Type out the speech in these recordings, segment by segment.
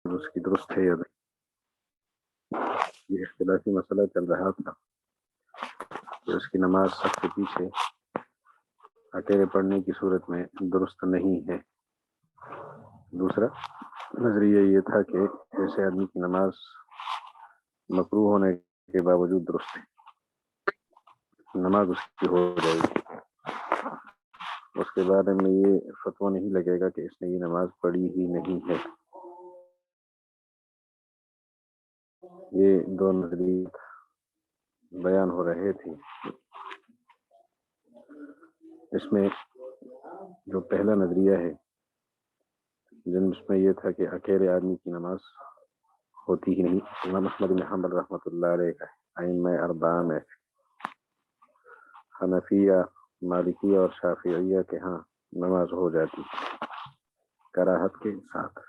اس کی درست ہے یا نہیں، یہ اختلافی مسئلہ چل رہا تھا کہ اس کی نماز صف کے پیچھے اکیلے پڑھنے کی صورت میں درست نہیں ہے۔ دوسرا نظریہ یہ تھا کہ ایسے آدمی کی نماز مکروہ ہونے کے باوجود درست ہے، نماز اس کی ہو جائے گی، اس کے بارے میں یہ فتویٰ نہیں لگے گا کہ اس نے یہ نماز پڑھی ہی نہیں ہے۔ یہ دو نظریے بیان ہو رہے تھے۔ اس میں جو پہلا نظریہ ہے جن میں یہ تھا کہ اکیلے آدمی کی نماز ہوتی ہی نہیں، امام احمد بن حنبل رحمۃ اللہ علیہ کا ائمہ اربعہ میں حنفیہ، مالکیہ اور شافعیہ کے ہاں نماز ہو جاتی کراہت کے ساتھ۔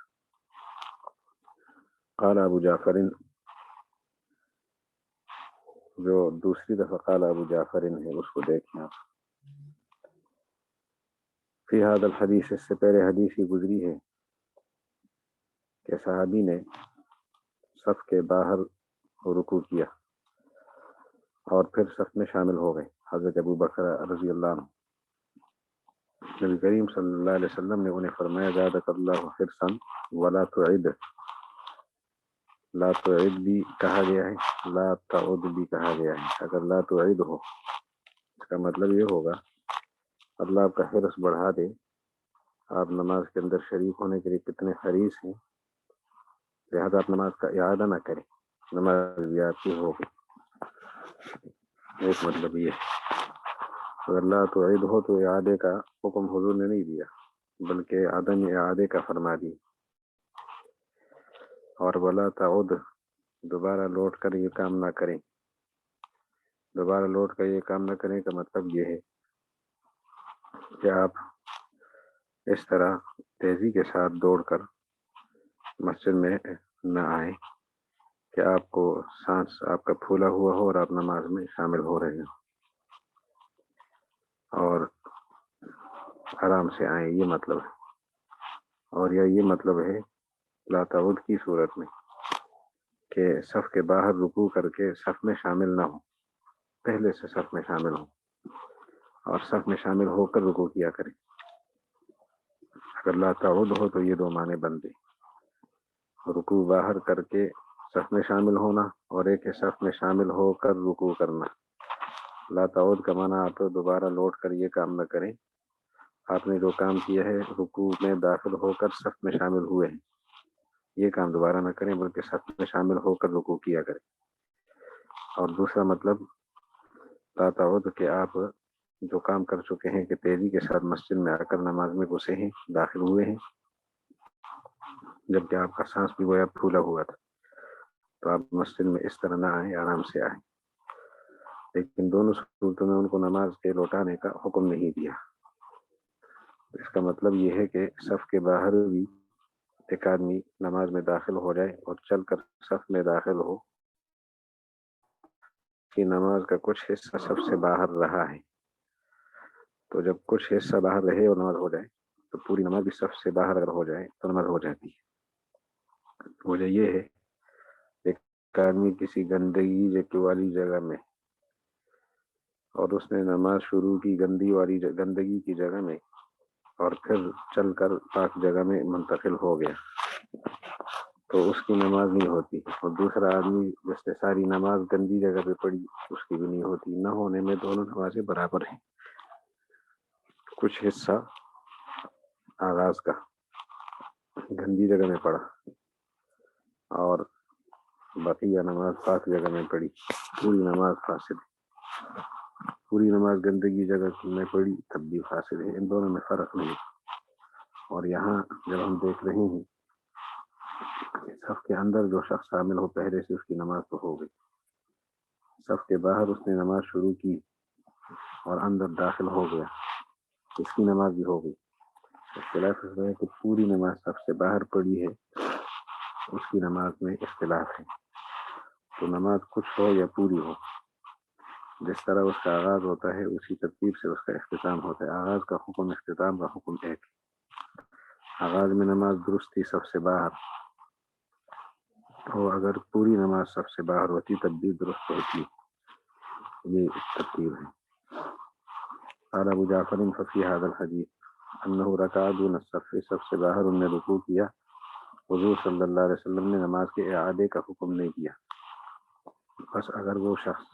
قال ابو جعفر، جو دوسری دفعہ قال ابو جعفر ہے اس کو دیکھیں آپ، فی هذا الحدیث، اس سے پہلے حدیث ہی گزری ہے کہ صحابی نے صف کے باہر رکوع کیا اور پھر صف میں شامل ہو گئے۔ حضرت ابو بکر رضی اللہ عنہ، نبی کریم صلی اللہ علیہ وسلم نے انہیں فرمایا زادک اللہ حرصا ولا تعد، لا تعد بھی کہا گیا ہے، لا تعد بھی کہا گیا ہے۔ اگر لا تعد ہو اس کا مطلب یہ ہوگا اللہ آپ کا حرص بڑھا دے، آپ نماز کے اندر شریک ہونے کے لیے کتنے حریص ہیں، لہذا آپ نماز کا اعادہ نہ کریں، نماز بھی آپ کی ہوگی۔ ایک مطلب یہ ہے، اگر لا تعد ہو تو اعادے کا حکم حضور نے نہیں دیا بلکہ عدم اعادے کا فرما دی، اور ولا تعد، دوبارہ لوٹ کر یہ کام نہ کریں۔ دوبارہ لوٹ کر یہ کام نہ کریں کا مطلب یہ ہے کہ آپ اس طرح تیزی کے ساتھ دوڑ کر مسجد میں نہ آئیں کہ آپ کو سانس آپ کا پھولا ہوا ہو اور آپ نماز میں شامل ہو رہے ہو، اور آرام سے آئیں، یہ مطلب ہے۔ اور یہ مطلب ہے لا تعود کی صورت میں کہ صف کے باہر رکوع کر کے صف میں شامل نہ ہو، پہلے سے صف میں شامل ہو اور صف میں شامل ہو کر رکوع کیا کریں۔ اگر لا تعود ہو تو یہ دو معنی بنتے، رکوع باہر کر کے صف میں شامل ہونا اور ایک صف میں شامل ہو کر رکوع کرنا۔ لا تعود کا معنی آپ دوبارہ لوٹ کر یہ کام نہ کریں، آپ نے جو کام کیا ہے رکوع میں داخل ہو کر صف میں شامل ہوئے ہیں، یہ کام دوبارہ نہ کریں بلکہ صف میں شامل ہو کر رکوع کیا کریں۔ اور دوسرا مطلب لا تعود کہ آپ جو کام کر چکے ہیں کہ تیزی کے ساتھ مسجد میں آ کر نماز میں گھسے ہیں، داخل ہوئے ہیں، جبکہ آپ کا سانس بھی گویا پھولا ہوا تھا، تو آپ مسجد میں اس طرح نہ آئیں، آرام سے آئیں۔ لیکن دونوں صورتوں میں ان کو نماز کے لوٹانے کا حکم نہیں دیا۔ اس کا مطلب یہ ہے کہ صف کے باہر بھی ایک آدمی نماز میں داخل ہو جائے اور چل کر صف میں داخل ہو کہ نماز کا کچھ حصہ صف سے باہر رہا ہے، تو جب کچھ حصہ باہر رہے اور نماز ہو جائے تو پوری نماز بھی صف سے باہر اگر ہو جائے تو نماز ہو جاتی ہے۔ وجہ یہ ہے ایک آدمی کسی گندگی والی جگہ میں اور اس نے نماز شروع کی گندگی کی جگہ میں اور پھر چل کر پاک جگہ میں منتقل ہو گیا تو اس کی نماز نہیں ہوتی، اور دوسرا آدمی جس نے ساری نماز گندی جگہ پہ پڑھی اس کی بھی نہیں ہوتی۔ نہ ہونے میں دونوں نمازیں برابر ہیں، کچھ حصہ آغاز کا گندی جگہ میں پڑھا اور بقیہ نماز پاک جگہ میں پڑھی، پوری نماز فاسد ہے۔ پوری نماز گندگی جگہ میں پڑھی تب بھی فاسد ہے، ان دونوں میں فرق نہیں۔ اور یہاں جب ہم دیکھ رہے ہیں صف کے اندر جو شخص شامل ہو پہلے سے اس کی نماز تو ہو گئی، صف کے باہر اس نے نماز شروع کی اور اندر داخل ہو گیا، اس کی نماز بھی ہو گئی۔ اختلاف اس ہے کہ پوری نماز صف سے باہر پڑھی ہے، اس کی نماز میں اختلاف ہے، تو نماز کچھ ہو یا پوری ہو، جس طرح اس کا آغاز ہوتا ہے اسی ترتیب سے اس کا اختتام ہوتا ہے۔ آغاز کا حکم اختتام کا حکم ایک ہے۔ آغاز میں نماز درست تھی صف سے باہر، اور اگر پوری نماز صف سے باہر ہوتی تب بھی درست ہوتی. یہ ترتیب ہے. قال ابو جعفر ففي هذا الحديث انه ركع دون الصف، صف سے باہر انہوں نے رکوع کیا. حضور صلی اللہ علیہ وسلم نے نماز کے اعادے کا حکم نہیں دیا. بس اگر وہ شخص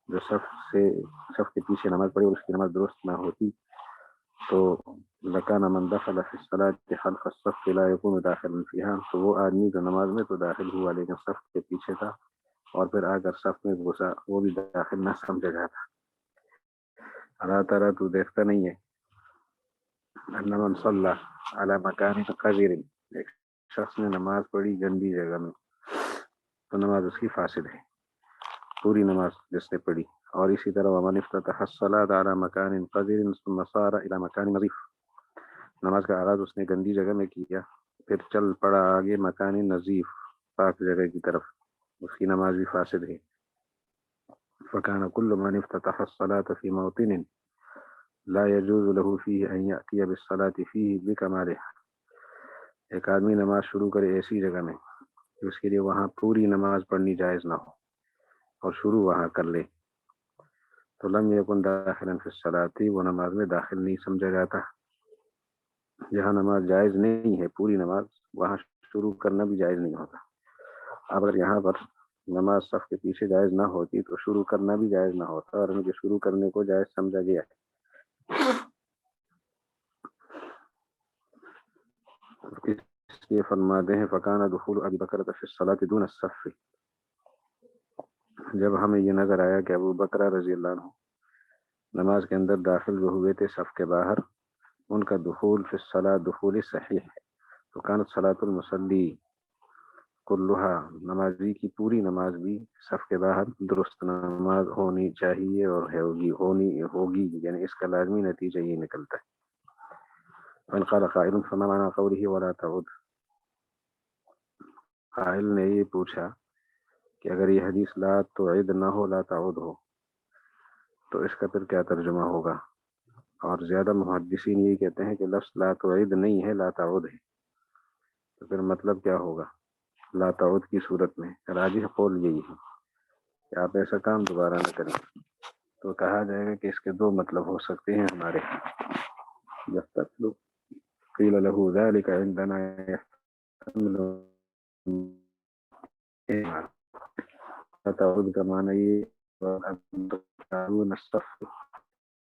جو صف کے پیچھے نماز پڑھی اور اس کی نماز درست نہ ہوتی تو لکان من دخل فی الصلاة خلف الصف لا يكون داخلا فيها، تو وہ آدمی جو نماز میں تو داخل ہوا لیکن صف کے پیچھے تھا اور پھر آ کر صف میں گھسا وہ بھی داخل نہ سمجھا جاتا. اللہ تعالیٰ تو دیکھتا نہیں ہے. ان من صلی علی مکان قذر، ایک شخص نے نماز پڑھی گندی جگہ میں تو نماز اس کی فاسد ہے، پوری نماز جس نے پڑھی. اور اسی طرح ومن افتتح الصلاة علی مکان قذر ثم صار الی مکان نظیف، نماز کا آغاز اس نے گندی جگہ میں کیا پھر چل پڑا آگے مکان نظیف پاک جگہ کی طرف، اس کی نماز بھی فاسد ہے. فکان کل من افتتح الصلاة فی موطن لا يجوز له فيه ان يأتي بالصلاة فيه بکمالها، ایک آدمی نماز شروع کرے ایسی جگہ میں کہ اس کے لیے وہاں پوری نماز پڑھنی جائز نہ ہو اور شروع وہاں کر لے تو لم یکن داخلا فی الصلاة، وہ نماز میں داخل نہیں سمجھا جاتا. جہاں نماز جائز نہیں ہے پوری نماز وہاں شروع کرنا بھی جائز نہیں ہوتا. اگر یہاں پر نماز صف کے پیچھے جائز نہ ہوتی تو شروع کرنا بھی جائز نہ ہوتا اور ان کے شروع کرنے کو جائز سمجھا گیا ہے. اس لیے فرماتے ہیں فکان دخول ابی بکر فی الصلاة دون الصف، جب ہمیں یہ نظر آیا کہ ابو بکر رضی اللہ عنہ نماز کے اندر داخل جو ہوئے تھے صف کے باہر، ان کا دخول فی الصلاة دخول صحیح ہے. تو کانت صلاۃ المصلی کلھا، نمازی کی پوری نماز بھی صف کے باہر درست نماز ہونی چاہیے اور ہوگی یعنی اس کا لازمی نتیجہ یہ نکلتا ہے. فإن قال قائل فما معنى قوله ولا تعود، قائل نے یہ پوچھا کہ اگر یہ حدیث لا تعد نہ ہو لا تعود ہو تو اس کا پھر کیا ترجمہ ہوگا. اور زیادہ محدثین یہ کہتے ہیں کہ لفظ لا تعد نہیں ہے لا تعود ہے، تو پھر مطلب کیا ہوگا لا تعود کی صورت میں. راجح قول یہی ہے کہ آپ ایسا کام دوبارہ نہ کریں. تو کہا جائے گا کہ اس کے دو مطلب ہو سکتے ہیں ہمارے. جب تک قیل له ذلك عندنا يحتمل تعود کا معنی یہ تعود الصف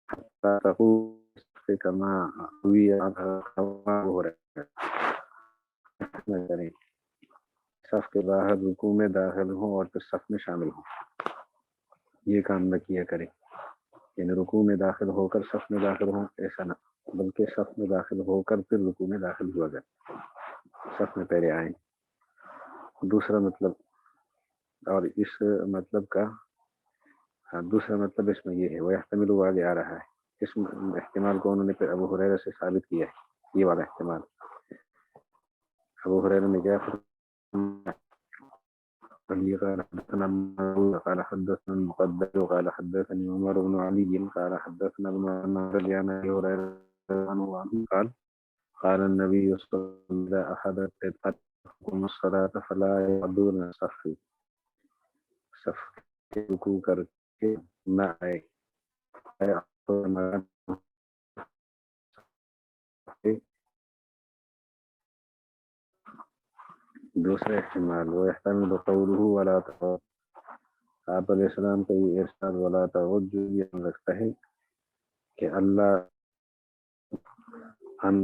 حتى تقول كما ہوئی ہو رہا ہے صف کے باہر رکوع میں داخل ہوں اور پھر صف میں شامل ہوں. یہ کام نہ کیا کرے یعنی رکوع میں داخل ہو کر صف میں داخل ہوں ایسا نہ، بلکہ صف میں داخل ہو کر پھر رکوع میں داخل ہوا جائے، صف میں پہلے آئیں. دوسرا مطلب اور اس مطلب کا دوسرا مطلب اس میں یہ ہے وہ احتمال والے آ رہا ہے. اس احتمال کو انہوں نے پھر ابو ہریرہ سے ثابت کیا ہے. یہ والا احتمال ابو ہریرہ نے کیا قال حدثنا قال حدثنا المقدد قال حدثني عمر بن علي قال حدثنا ابن عمر عن ابي هريره قال قال النبي صلى الله عليه وسلم أحدكم الصلاة فلا يعدون الصف، صف کے رکوع کر کے نہ آئے دوسرے احتمال وہ احتمال قوله ولا تعود، آپ علیہ السلام کا یہ ارشاد ولا تعود جو یہ رکھتا ہے کہ اللہ ہم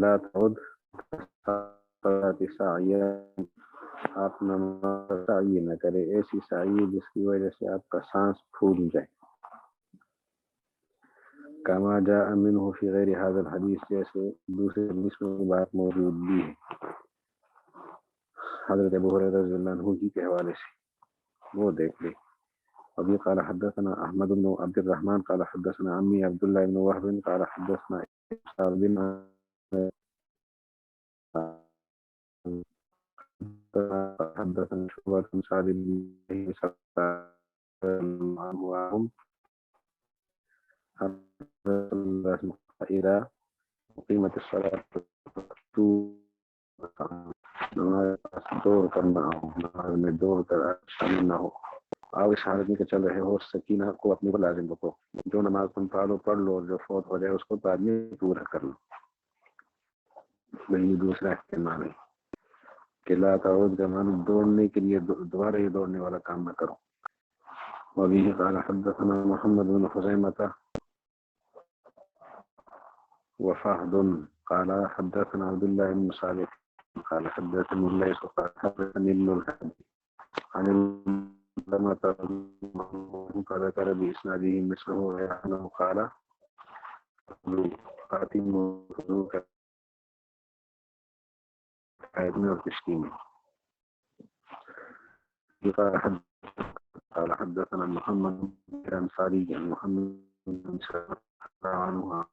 لا تعود سعیہ، آپ نماز سعی نہ کرے ایسی سعی جس کی وجہ سے آپ کا سانس پھول جائے. کما جاء منہ فی غیر هذا الحدیث، جیسے دوسرے حدیث میں بات موجود بھی ہے حضرت ابو ہریرہ رضی اللہ عنہ ہی کے حوالے سے، وہ دیکھ لے. ابھی قال حدثنا احمد بن عبد الرحمن قال حدثنا عمی عبداللہ بن وهب قال حدثنا اسحاق بن حدثنا شعبة بن سعد بن عنهم إذا قيمت الصلاة نماز دوڑ کر نہ ہو، نماز میں دوڑ کر شامل نہ ہو. آپ اس حالت میں کہ چل رہے ہو، سکینہ کو اپنے کو لازم رکھو. جو نماز تم پڑھ لو، جو فوت ہو جائے اس کو بعد میں پورا کر لو. وہی دوسرا احتمال ہے کہ لا تعود کا معنی دوڑنے کے لیے دوبارہ یہ دوڑنے والا کام نہ کرو. وبه قال حدثنا محمد بن خزيمة وفهد قال حدثنا عبد الله بن صالح قال حدثني الليث قال حدثني ابن الهادي عن علامة فذكر بإسناده مثله غير أنه قال خاتم حضور میں اور کشتی میں. قال حدثنا محمد بن الأنصاري عن محمد بن سلمة عنه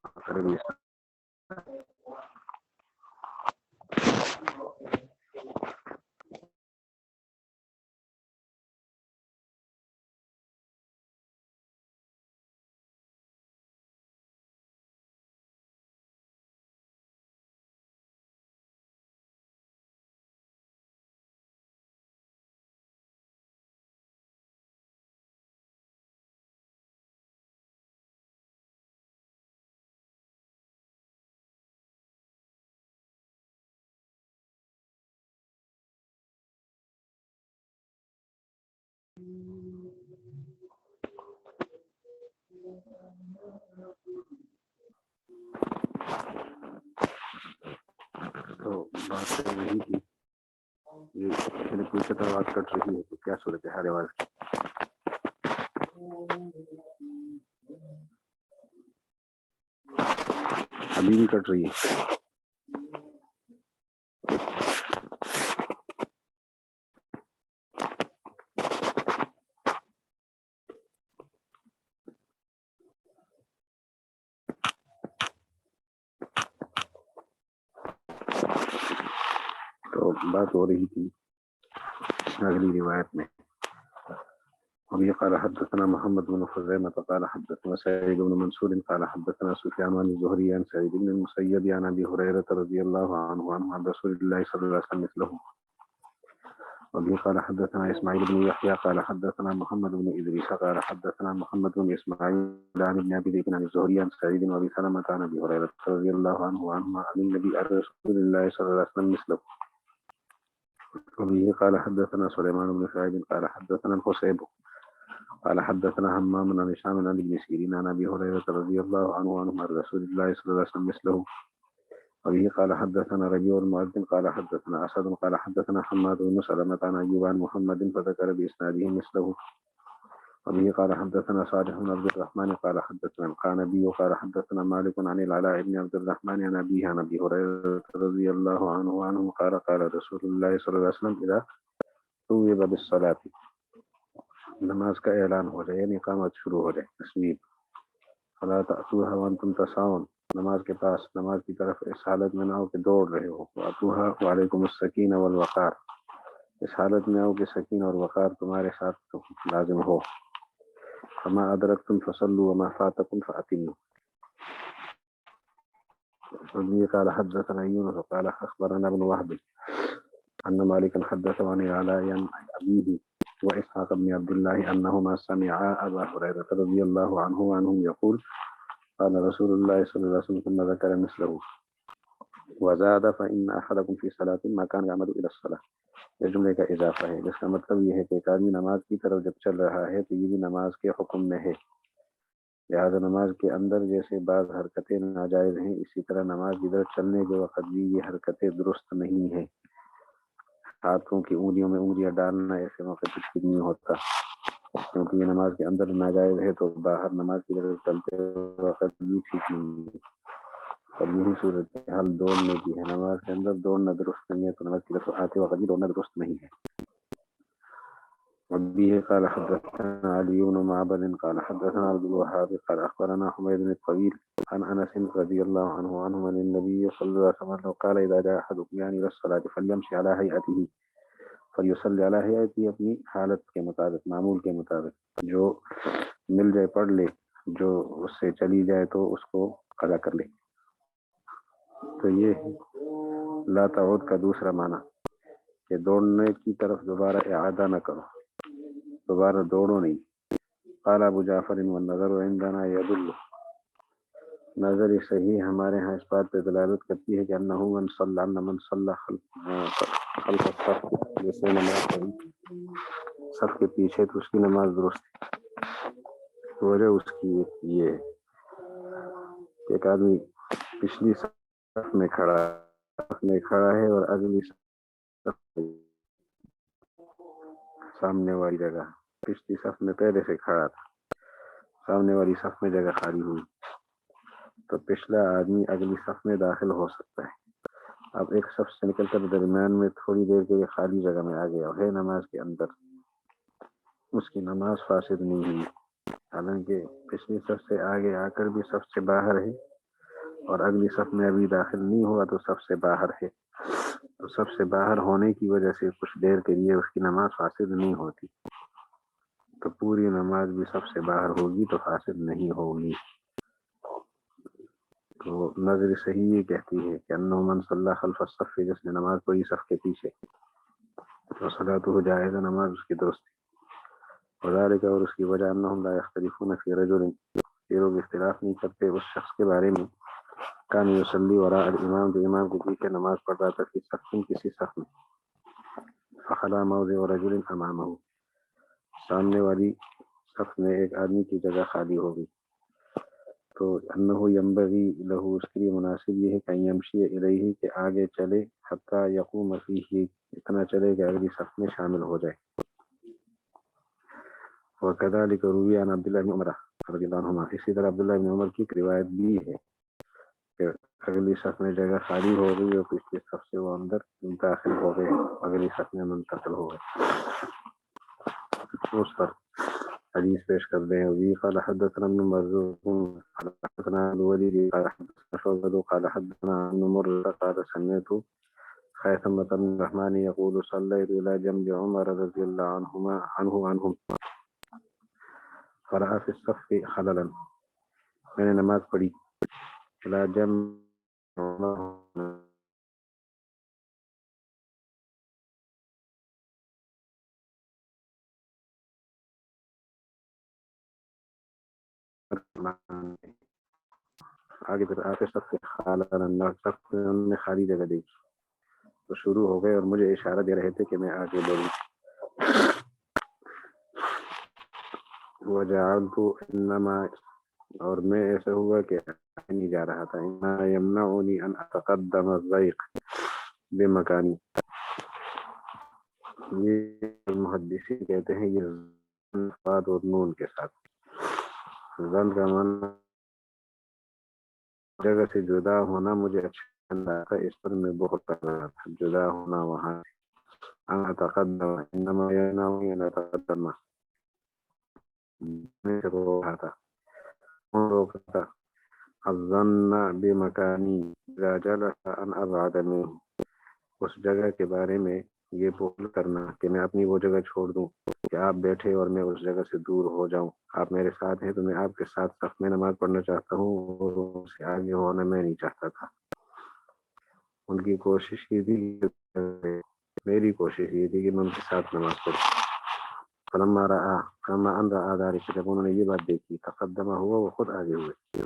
تو بات رہی تھی یہ میں نے پوچھا تھا آواز کٹ رہی ہے تو کیا صورت ہے ہر آواز کی؟ ابھی بھی کٹ رہی ہے. تو بات ہو رہی تھی اگلی روایت میں. وبه قال حدثنا محمد بن خزيمة قال حدثنا سعيد بن منصور قال حدثنا سفيان عن الزهري عن سعيد بن المسيب عن أبي هريرة رضي الله عنه عن رسول الله صلى الله عليه وسلم مثله. وبه قال حدثنا إسماعيل بن يحيى قال حدثنا محمد بن إدريس قال حدثنا محمد بن إسماعيل عن ابن أبي ذئب عن الزهري عن سعيد بن أبي سلمة عن أبي هريرة رضي الله عنه عن النبي رسول الله صلى الله عليه وسلم مثله. وبه قال حدثنا سليمان بن سعيد قال حدثنا الحسيب قال حدثنا همام عن هشام عن ابن سيرين عن ابي هريره رضي الله عنه عن رسول الله صلى الله عليه وسلم مثله. وبه قال حدثنا ربيع المؤذن قال حدثنا اسد قال حدثنا حماد بن سلمة عن ايوب عن محمد فذكر باسناده مثله. وبه قال حدثنا صالح بن عبد الرحمن قال حدثنا القعنبي قال حدثنا مالك عن العلاء بن عبد الرحمن عن ابيه عن ابي هريره رضي الله عنه قال قال رسول الله صلى الله عليه وسلم اذا ثوب بالصلاه، نماز کا اعلان ہو جائے یعنی اقامت شروع ہو جائے، تصویر فلا تأتوها وانتم تسعون، نماز کے پاس نماز کی طرف اس حالت میں نہ ہو کہ دوڑ رہے ہو. واتوها وعلیکم السکینہ والوقار، اس حالت میں ہو کہ سکینہ اور وقار تمہارے ساتھ لازم ہو. فما ادرکتم فصلوا وما فاتکم فاتموا. وبه قال حدثنا يونس قال اخبرنا ابن وهب ان مالكا حدثه عن العلاء عن ابيه وإسحاق بن عبد الله أنهما سمعا أبا هريرة رضي الله عنه وعنهم يقول قال رسول الله صلى الله عليه وسلم ثم ذكر مثله وزاد فإن أحدكم في صلاة ما كان يعمد إلى الصلاة. یہ جملے کا اضافہ ہے جس کا مطلب یہ ہے کہ ایک آدمی نماز کی طرف جب چل رہا ہے تو یہ بھی نماز کے حکم میں ہے. لہذا نماز کے اندر جیسے بعض حرکتیں ناجائز ہیں، اسی طرح نماز کی طرف چلنے کے وقت بھی یہ حرکتیں درست نہیں ہیں. ہاتھوں کی انگلیوں میں انگلیاں ڈالنا ایسے موقع پر ٹھیک نہیں ہوتا، کیونکہ یہ نماز کے اندر ناجائز ہے، تو باہر نماز کی طرف چلتے وقت بھی ٹھیک نہیں ہے. اور یہی صورت حال دوڑنے کی ہے، نماز کے اندر دوڑنا درست نہیں ہے تو نماز کی طرف آتے وقت بھی دوڑنا درست نہیں ہے. وبه قال حدثنا علي بن معبد قال حدثنا عبد الوهاب قال اخبرنا حميد بن الطويل عن انس رضي الله عنه عن النبي صلى الله عليه وسلم قال اذا جاء احدكم يعني الى الصلاه فليمشي على هيئته فليصلي على هيئته، اپنی حالت کے مطابق، معمول کے مطابق، جو مل جائے پڑھ لے، جو اس سے چلی جائے تو اس کو قضا کر لے. تو یہ لا تعود کا دوسرا معنی کہ دوڑنے کی طرف دوبارہ اعادہ نہ کرو، دوبارہ دوڑو نہیں۔ قال ابو جعفر والنظر عندنا يدل، نظر صحیح ہمارے ہاں اس بات پہ دلالت کرتی ہے کہ انہ من صلی خلف الصف، جس نے نماز پڑھی صف کے پیچھے تو اس کی نماز درست ہے۔ وجہ اس کی یہ ہے کہ ایک آدمی پچھلی صف میں کھڑا ہے اور اگلی صف سامنے والی جگہ، پچھلی صف میں پہلے سے کھڑا تھا، سامنے والی صف میں جگہ خالی ہوئی تو پچھلا آدمی اگلی صف میں داخل ہو سکتا ہے۔ اب ایک صف سے نکل کر درمیان میں تھوڑی دیر کے لیے خالی جگہ میں آ گیا اور ہے نماز کے اندر، اس کی نماز فاسد نہیں ہوئی، حالانکہ پچھلی صف سے آگے آ کر بھی صف سے باہر ہے اور اگلی صف میں ابھی داخل نہیں ہوا تو صف سے باہر ہے، تو صف سے باہر ہونے کی وجہ سے کچھ دیر کے لیے اس کی نماز فاسد نہیں ہوتی، تو پوری نماز بھی صف سے باہر ہوگی تو فاسد نہیں ہوگی۔ تو نظر صحیح یہ کہتی ہے کہ انہ من صلی خلف الصف، جس نے نماز پڑھی صف کے پیچھے تو صلاته جائز، نماز اس کی درست ہے۔ وذالک، اور اس کی وجہ انہم لا یختلفون فی رجل، یہ لوگ اختلاف نہیں کرتے اس شخص کے بارے میں کان یصلی وراء الامام، جو امام کے پیچھے نماز پڑھ رہا تھا فی صف، کسی صف میں، فخلا موضع رجل امامہ، سامنے والی صف میں ایک آدمی کی جگہ خالی ہو گئی تو انہو ینبغی لہو، اس کے لیے مناسب یہ ہے کہ یمشی الیہ، کہ آگے چلے، حتی یقوم فیہ، اتنا چلے کہ اگلی صف میں شامل ہو جائے۔ وکذالک روی عن عبداللہ بن عمر رضی اللہ عنہما، اسی طرح عبداللہ بن عمر کی روایت بھی ہے کہ اگلی صف میں جگہ خالی ہو گئی اور پچھلی صف سے وہ اندر داخل ہو گئے، اگلی صف میں منتقل ہو گئے۔ اس پر حدیث پیش کر دیں۔ وی قال حدثنا ابن مرزوق قال حدثنا الوليد قال حدثنا شعبة قال حدثنا ابن مرة قال سمعت خيثمة بن الرحمن يقول صليت إلى جنب عمر رضي الله عنهم فرأى في الصف خللا، میں نے نماز پڑھی إلى جنب عمر، آگے پھر آخر صف خالا، صف میں انہوں نے خالی جگہ دیکھی تو شروع ہو گئے اور مجھے اشارہ دے رہے تھے کہ میں آگے بڑھوں۔ وجعلت انما، اور میں ایسا ہوا کہ نہیں جا رہا تھا، انما یمنعنی ان اتقدم الضیق بمکانی، یہ محدثین کہتے ہیں یہ صاد اور نون کے ساتھ، ظن کا معنی جگہ سے جدا ہونا مجھے اچھا لگا تھا، اس پر میں بہت کر رہا تھا، جدا ہونا وہاں ان اتقدم، انما یمنعنی ان اتقدم، میں رو رہا تھا الظن بمکانی اذا جلس ان ابعد منه، اس جگہ کے بارے میں یہ بول کرنا کہ میں اپنی وہ جگہ چھوڑ دوں کہ آپ بیٹھے اور میں اس جگہ سے دور ہو جاؤں، آپ میرے ساتھ ہیں تو میں آپ کے ساتھ صف میں نماز پڑھنا چاہتا ہوں اور اس سے آگے ہونا میں نہیں چاہتا تھا۔ ان کی کوشش یہ تھی، میری کوشش یہ تھی کہ میں ان کے ساتھ نماز پڑھوں۔ فلما ان رأى ذلك، جب انہوں نے یہ بات دیکھی، تقدمہ ہوا، وہ خود آگے ہوئے،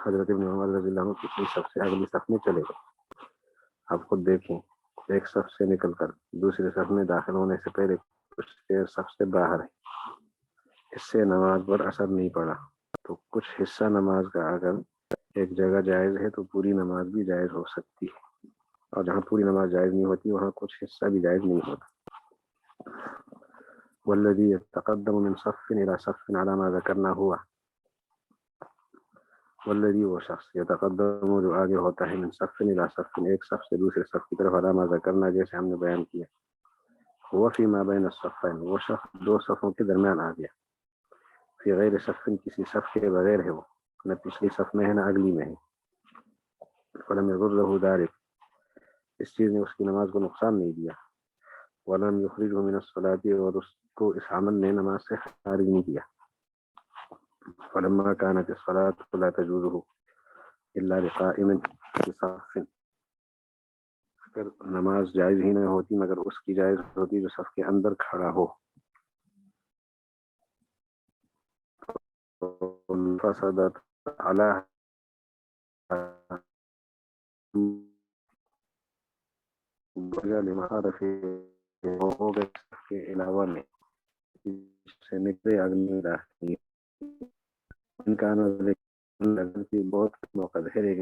حضرت ابن عمر رضی اللہ عنہ پچھلی صف سے اگلی صف میں چلے گئے۔ آپ خود دیکھیں، ایک صف سے نکل کر دوسرے صف میں داخل ہونے سے پہلے کچھ دیر صف سے باہر ہے، اس سے نماز پر اثر نہیں پڑا، تو کچھ حصہ نماز کا اگر ایک جگہ جائز ہے تو پوری نماز بھی جائز ہو سکتی ہے، اور جہاں پوری نماز جائز نہیں ہوتی وہاں کچھ حصہ بھی جائز نہیں ہوتا۔ والذی یتقدم من صف الى صف على ما ذکرنا ہوا، والذی، وہ شخص، یتقدم، جو آگے ہوتا ہے، من صف الى صف، ایک صف سے دوسرے صف کی طرف، على ما ذکرنا، جیسے ہم نے بیان کیا، هو فيما بین الصفین، وہ شخص دو صفوں کے درمیان آ گیا، فی غیر صف، کسی صف کے بغیر ہے، وہ نہ پچھلی صف میں ہے نہ اگلی میں ہے، فلم یضرہ ذلک، اس چیز نے اس کی نماز کو نقصان نہیں دیا، ولم یخرجہ من الصلاة، اور اس کو اس عمل نے نماز سے خارج نہیں کیا، فلما كانت الصلاة لا تجوزه الا لقائم في صف، پھر نماز جائز ہی نہیں ہوتی مگر اس کی جائز ہوتی جو صف کے اندر کھڑا ہو. فسدت علی لمعارف ہو گئے صف کے علاوہ میں سے نکلے اگلی راہ ان کا نظر کی بہت موقع ہے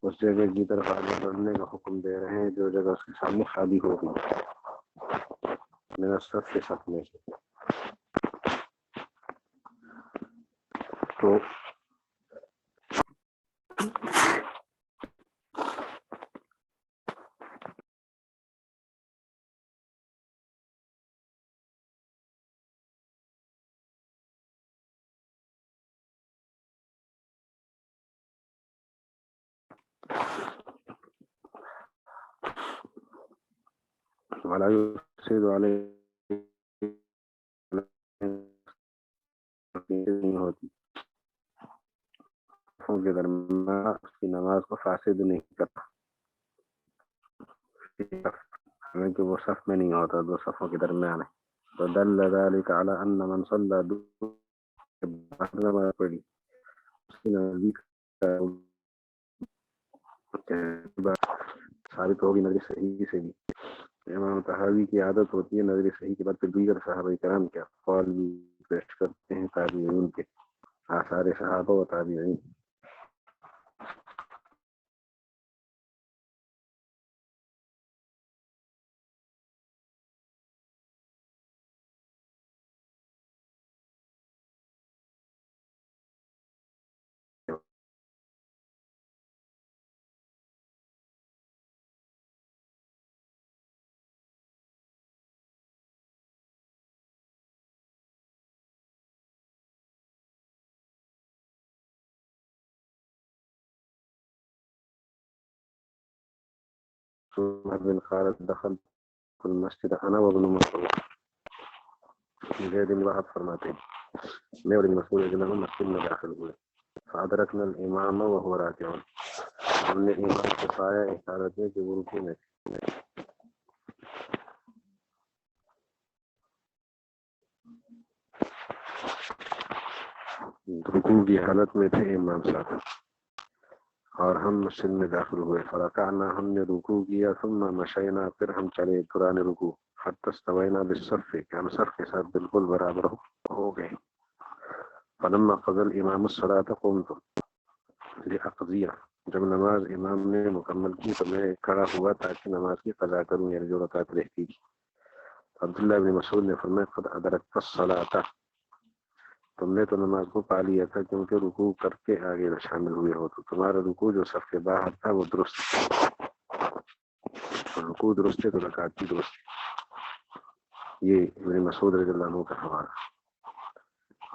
اس جگہ کی طرف آگے بڑھنے کا حکم دے رہے ہیں جو جگہ اس کے سامنے خالی ہوگی میرا سب کے ساتھ میں سے. تو ولا يفسد عليه نہیں ہوتی کے درمیان اس کی نماز کو فاسد نہیں کرتا حالانکہ وہ صف میں نہیں ہوتا دو صفوں کے درمیان ہے. تو دل ذلك على ان من صلى بعد پڑھی اس کی نزدیک ثابت ہوگی نظر صحیح سے بھی. امام طحاوی کی عادت ہوتی ہے نظر صحیح کے بعد پھر دیگر صحابہ کرام کے اقوال بھی پیش کرتے ہیں تابعین کے آثار صحابہ و تابعین. عمر بن خالد دخل المسجد انا وابن مسعود. زید بن وهب فرماتے ہیں میں اور ابن مسعود رضی اللہ عنہ مسجد میں داخل ہوئے. فادرکنا الامام وهو راکع. ہم نے امام کو پایا اس حالت میں کہ وہ رکوع میں تھے. رکوع کی حالت میں تھے امام صاحب اور ہم مسجد میں داخل ہوئے. فرکعنا ہم نے رکوع کیا ثم مشینا پھر ہم چلے دوران رکوع حتی استوینا بالصف کہ ہم صف کے ساتھ بالکل برابر ہو گئے. فلما قضى الامام الصلاة قمت لأقضيها. جب نماز امام نے مکمل کی تو میں کھڑا ہوا تاکہ نماز کی قضا کروں یعنی جو رکعت رہتی تھی. عبداللہ بن مسعود نے فرمایا قد ادرکت الصلاة تم نے تو نماز کو پا لیا تھا کیونکہ رکوع کر کے آگے شامل ہوئے ہو تو تمہارا رکوع جو صف کے باہر تھا وہ درست رکوع درست ہے تو رکعت بھی درست. یہ ابن مسعود رضی اللہ عنہ کا حوالہ.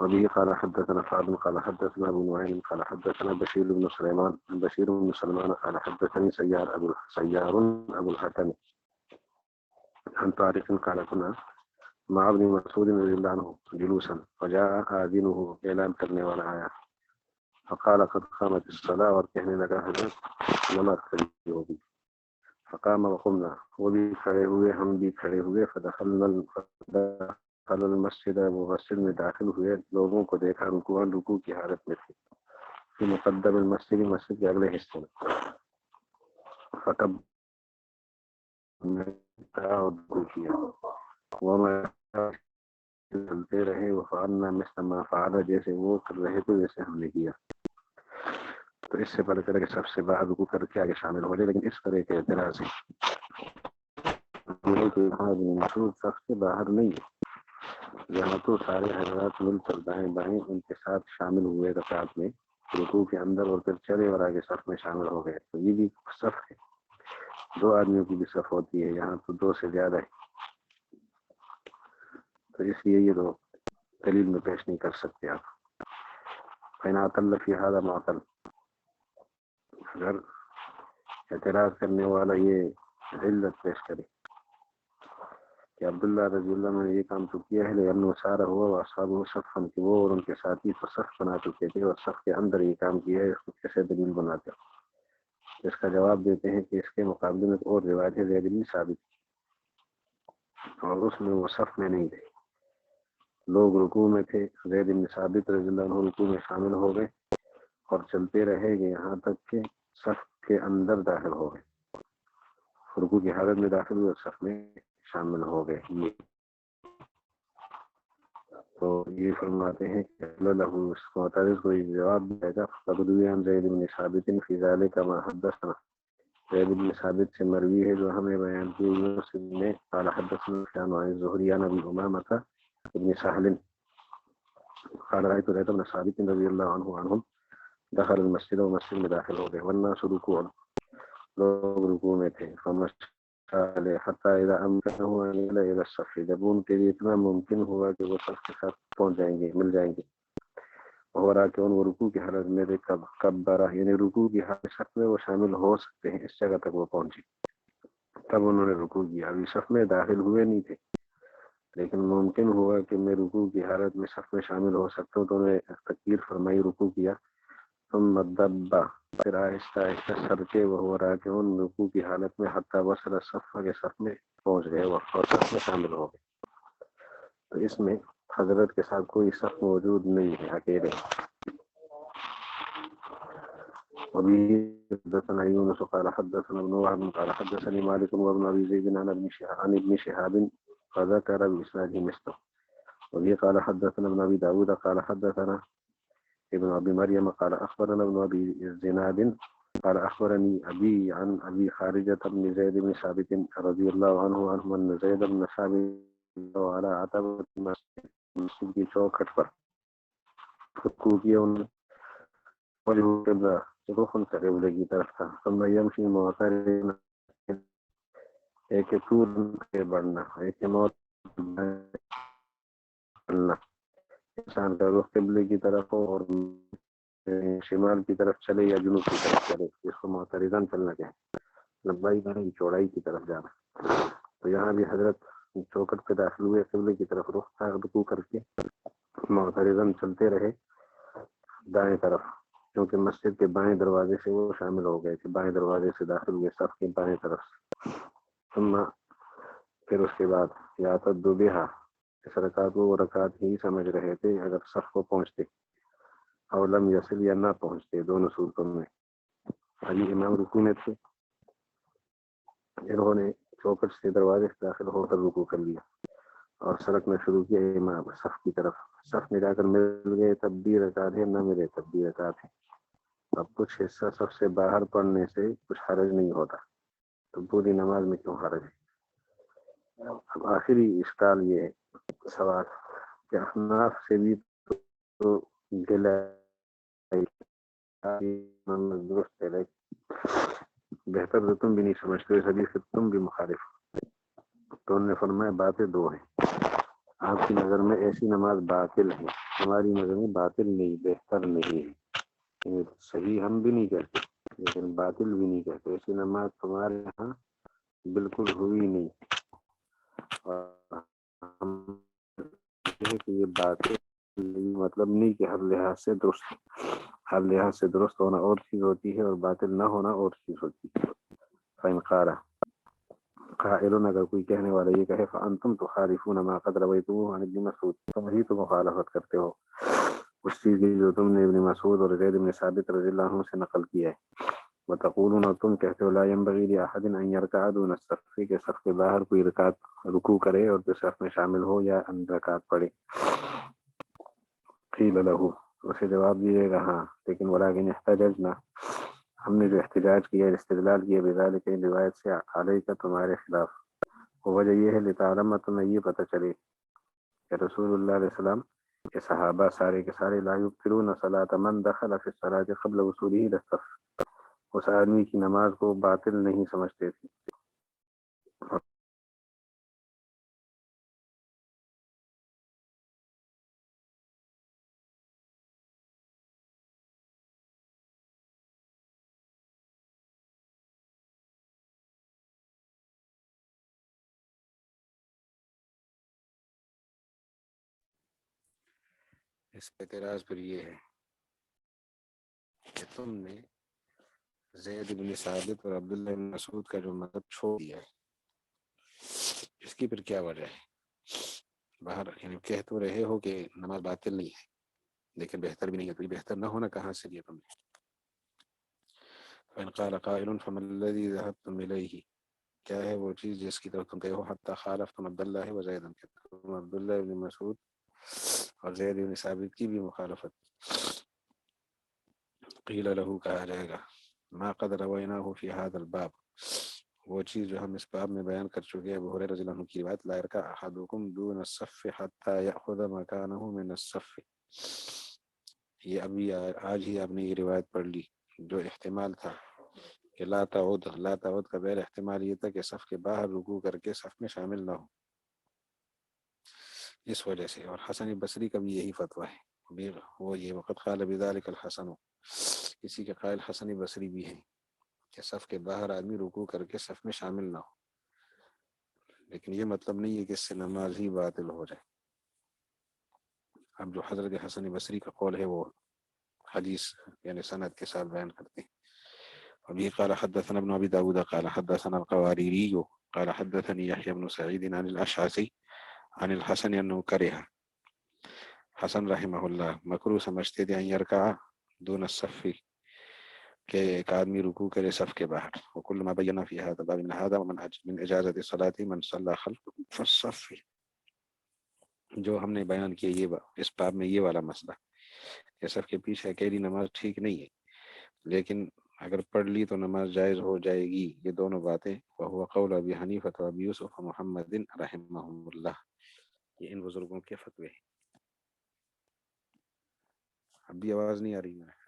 وبه قال حدثنا سعد قال حدثنا ابو نعيم قال حدثنا بشير بن سلمان قال حدثني سيار ابو الحسن عن طارق قال كنا مع ابن مسعود رضي الله عنه جلوسا فجاء آذنه اعلان کرنے والا آیا فقال قد قامت الصلاة اور کہنے لگا حضرت نماز کھڑی ہوگی. فقام وقمنا وہ بھی کھڑے ہوئے ہم بھی کھڑے ہوئے. فدخل المسجد وہ مسجد میں داخل ہوئے لوگوں کو دیکھا رکوع کی حالت میں تھے في مقدم المسجد مسجد کے اگلے حصے میں. فکب میں رکوع کیا وما چلتے رہے وفعلنا مثل ما فعل جیسے وہ کر رہے تھے جیسے ہم نے کیا. تو اس سے پتہ چلا کہ سب سے باہر رکوع کر کے آگے شامل ہو جائے لیکن اس طرح کے اعتراض سے مسعود سب سے باہر نہیں ہے. یہاں تو سارے حضرات مل کر دائیں بائیں ان کے ساتھ شامل ہوئے رکعت میں رکوع کے اندر اور پھر چلے اور آگے صف میں شامل ہو گئے. تو یہ بھی صف ہے دو آدمیوں کی بھی صف ہوتی ہے یہاں تو دو سے زیادہ ہے. تو اس لیے یہ تو دلیل میں پیش نہیں کر سکتے آپ. فإن اعتل فی ھذا معتل، اگر اعتراض کرنے والا یہ علت پیش کرے کہ عبداللہ رضی اللہ عنہ نے یہ کام تو کیا ہے، لیکن سارا ہوا و اصحابہ صفا، کہ وہ اور ان کے ساتھی تو صف بنا چکے تھے اور صف کے اندر یہ کام کیا ہے، اس کو کیسے دلیل بناتے ہو؟ اس کا جواب دیتے ہیں کہ اس کے مقابلے میں اور روایت ہے زید بن ثابت، اور اس میں وہ صف میں نہیں تھے، لوگ رکوع میں تھے. زید بن ثابت رضی اللہ عنہ رکوع میں شامل ہو گئے اور چلتے رہے گے یہاں تک کہ صف کے اندر داخل ہو گئے، رکوع کی حالت میں داخل ہوئے اور صف میں شامل ہو گئے. تو یہ فرماتے ہیں کہ اللہ اس کو معترض کو یہ جواب دیا گا فقدوی عن زید بن ثابت فی ذلک ما حدثنا، زید بن ثابت سے مروی ہے جو ہمیں بیان کی یونس نے قال حدثنا سفیان عن الزہری عن ابی امامہ ابن سہل قال رأيت زید بن ثابت رضی اللہ عنہ عنہم دخل المسجد، و مسجد میں داخل ہو گئے، والناس رکوع، لوگ رکوع میں تھے، حتی اذا امکنہ ان یصل الی الصف، جب ان کے لیے اتنا ممکن ہوا کہ وہ صف کے ساتھ پہنچ جائیں گے، مل جائیں گے، اور کہ ان وہ رکوع کی حالت میں کبرہ، یعنی رکوع کی حالت صف میں وہ شامل ہو سکتے ہیں، اس جگہ تک وہ پہنچے، تب انہوں نے رکوع کیا. ابھی صف میں داخل ہوئے نہیں تھے لیکن ممکن ہوا کہ میں رکوع کی حالت میں صف میں شامل ہو سکتا ہوں، تو انہوں نے تکبیر فرمائی، رکوع کیا، ثم دبا، پھر آہستہ آہستہ سر کے وہ راکع رکوع کی حالت میں حتی وصل الصف کے صف میں پہنچ گئے اور صف میں شامل ہو گئے. تو اس میں حضرت کے ساتھ کوئی صف موجود نہیں ہے، اکیلے. ابھی حدثنا یونس قال حدثنا ابن وهب قال حدثني مالك وابن ابي زيد عن ابن شهاب فذكر باسناده مثله. وبه قال حدثنا ابن ابي داود قال حدثنا ابن ابي مريم قال اخبرنا ابن ابي زناد قال اخبرني ابي عن ابي خارجة بن زيد بن ثابت رضي الله عنه ان زيد بن ثابت على عتبة المسجد کی چوکھٹ پر رکوع کیا، وجہ رخن قبلے کی طرف تھا. ثم يمشي معترضا، ایک طول کے بڑھنا، ایک موت بڑھنا، انسان کا رخ قبلے کی طرف ہو اور شمال کی طرف چلے یا جنوب کی طرف چلے، اس کو معترضاً چلنا کہتے ہیں، لمبائی کریں چوڑائی کی طرف جانا. تو یہاں بھی حضرت چوکھٹ پہ داخل ہوئے، قبلے کی طرف رخ تھا، رکوع کر کے معترضاً چلتے رہے دائیں طرف، کیونکہ مسجد کے بائیں دروازے سے وہ شامل ہو گئے تھے، بائیں دروازے سے داخل ہوئے صف کے بائیں طرف. ثم، پھر اس کے بعد یا تدبیہا، اس رکعت کو وہ رکعت ہی سمجھ رہے تھے اگر صف کو پہنچتے، اور لم یصل یا نہ پہنچتے، دونوں صورتوں میں. ابھی امام رکوع میں تھے، انہوں نے چوکھٹ سے دروازے سے داخل ہو کر رکوع کر لیا اور سرکنا شروع کیا امام صف کی طرف. صف میں جا کر مل گئے تب بھی رکعت ہے، نہ ملے تب بھی رکعت ہے. اب کچھ حصہ صف سے باہر پڑھنے سے کچھ حرج نہیں ہوتا، تو پوری نماز میں کیوں حرج ہے؟ اب آخری اشکال یہ ہے سوال کہ احناف سے بھی تو گلہ درست ہے، بہتر تو تم بھی نہیں سمجھتے، اس حدیث سے تم بھی مخالف. تو انہوں نے فرمایا باتیں دو ہیں، آپ کی نظر میں ایسی نماز باطل ہے، ہماری نظر میں باطل نہیں، بہتر نہیں ہے. صحیح ہم بھی نہیں کہتے لیکن باطل بھی نہیں کہتے، ایسی نماز تمہارے یہاں بالکل ہوئی نہیں، اور ہم کہ یہ باطل مطلب نہیں کہ ہر لحاظ سے درست، ہر لحاظ سے درست ہونا اور چیز ہوتی ہے اور باطل نہ ہونا اور چیز ہوتی ہے. فإن قال قائل، اگر کوئی کہنے والا یہ کہے فانتم تخالفون ما قد رویتموه عن ابن مسعود، تم ہی تو مخالفت کرتے ہو اس چیز کی جو تم نے ابن مسعود اور زید بن ثابت رضی اللہ عنہ سے نقل کیا ہے. وتقولون، اور تم کہتے ہو لا ينبغي لأحد ان يركع دون الصف، کہ صف کے باہر کوئی رکعت رکوع کرے اور پھر صف میں شامل ہو یا ان رکعت پڑھے. قیل له، اسے جواب دیے گا ہاں لیکن ولكن احتججنا، ہم نے جو احتجاج کیا، استدلال کیا بذالک، ان روایت سے علیہ کا تمہارے خلاف. وجہ یہ ہے لتعلم، تمہیں یہ پتہ چلے کہ رسول اللہ علیہ السلام کے صحابہ سارے کے سارے لا یبطلون صلاۃ من دخل فی الصلاۃ قبل وصوله الى الصف، اس آدمی کی نماز کو باطل نہیں سمجھتے تھے اس پہ اعتراض پھر یہ ہے کہ تم نے زید بن ثابت اور عبداللہ بن مسعود کا جو مذہب چھوڑ دیا ہے، اس کی پھر کیا وجہ ہے؟ باہر یعنی کہہ تو رہے ہو کہ نماز باطل نہیں ہے لیکن بہتر بھی نہیں ہے، تو یہ بہتر نہ ہونا کہاں سے لیا تم نے؟ فإن قال قائل فما الذي ذهبتم إليه، کیا ہے وہ چیز جس کی طرف تم گئے ہو؟ حتی خالفتم عبداللہ و زیدن، کہ تم عبداللہ بن مسعود اور زید بن ثابت کی بھی مخالفت۔ قیل له، کہا جائے گا، ما قد رویناہ فی هذا الباب، وہ چیز جو ہم اس باب میں بیان کر چکے ہیں ابو ہریرہ رضی اللہ عنہ کی روایت، لا یرکع احدکم دون الصف حتی یأخذ مکانہ من الصف، یہ ابھی آج ہی آپ نے یہ روایت پڑھ لی جو احتمال تھا کہ لا تعود کا بغیر احتمال یہ تھا کہ صف کے باہر رکوع کر کے صف میں شامل نہ ہو، اس وجہ سے۔ اور حسن بصری کا بھی یہی فتویٰ ہے، وہ یہ وقت قال بذلک الحسن، اسی کے قائل حسن بصری بھی ہیں کہ صف کے باہر آدمی رکوع کر کے صف میں شامل نہ ہو، لیکن یہ مطلب نہیں ہے کہ اس سے نماز ہی باطل ہو جائے۔ اب جو حضرت حسن بصری کا قول ہے وہ حدیث یعنی سند کے ساتھ بیان کرتے ہیں۔ ابھی قال حدثنا ابن ابی داود قال حدثنا القواريري قال حدثني يحيى بن سعيد عن الاشعث عن الحسن انه كره، حسن رحمہ اللہ مکروہ سمجھتے تھے ان یرکع دون الصف، کہ ایک آدمی رکوع کرے صف کے باہر، وکل ما بینا فی هذا باب من هذا من اجازت الصلاة من صلى خلف الصف، جو ہم نے بیان کیا یہ اس باب میں یہ والا مسئلہ کہ صف کے پیچھے اکیلی نماز ٹھیک نہیں ہے، لیکن اگر پڑھ لی تو نماز جائز ہو جائے گی، یہ دونوں باتیں، وهو قول ابی حنیفہ و ابی یوسف و محمد رحمہم اللہ، یہ ان بزرگوں کے فتوے ہیں۔ اب بھی آواز نہیں آ رہی ہے؟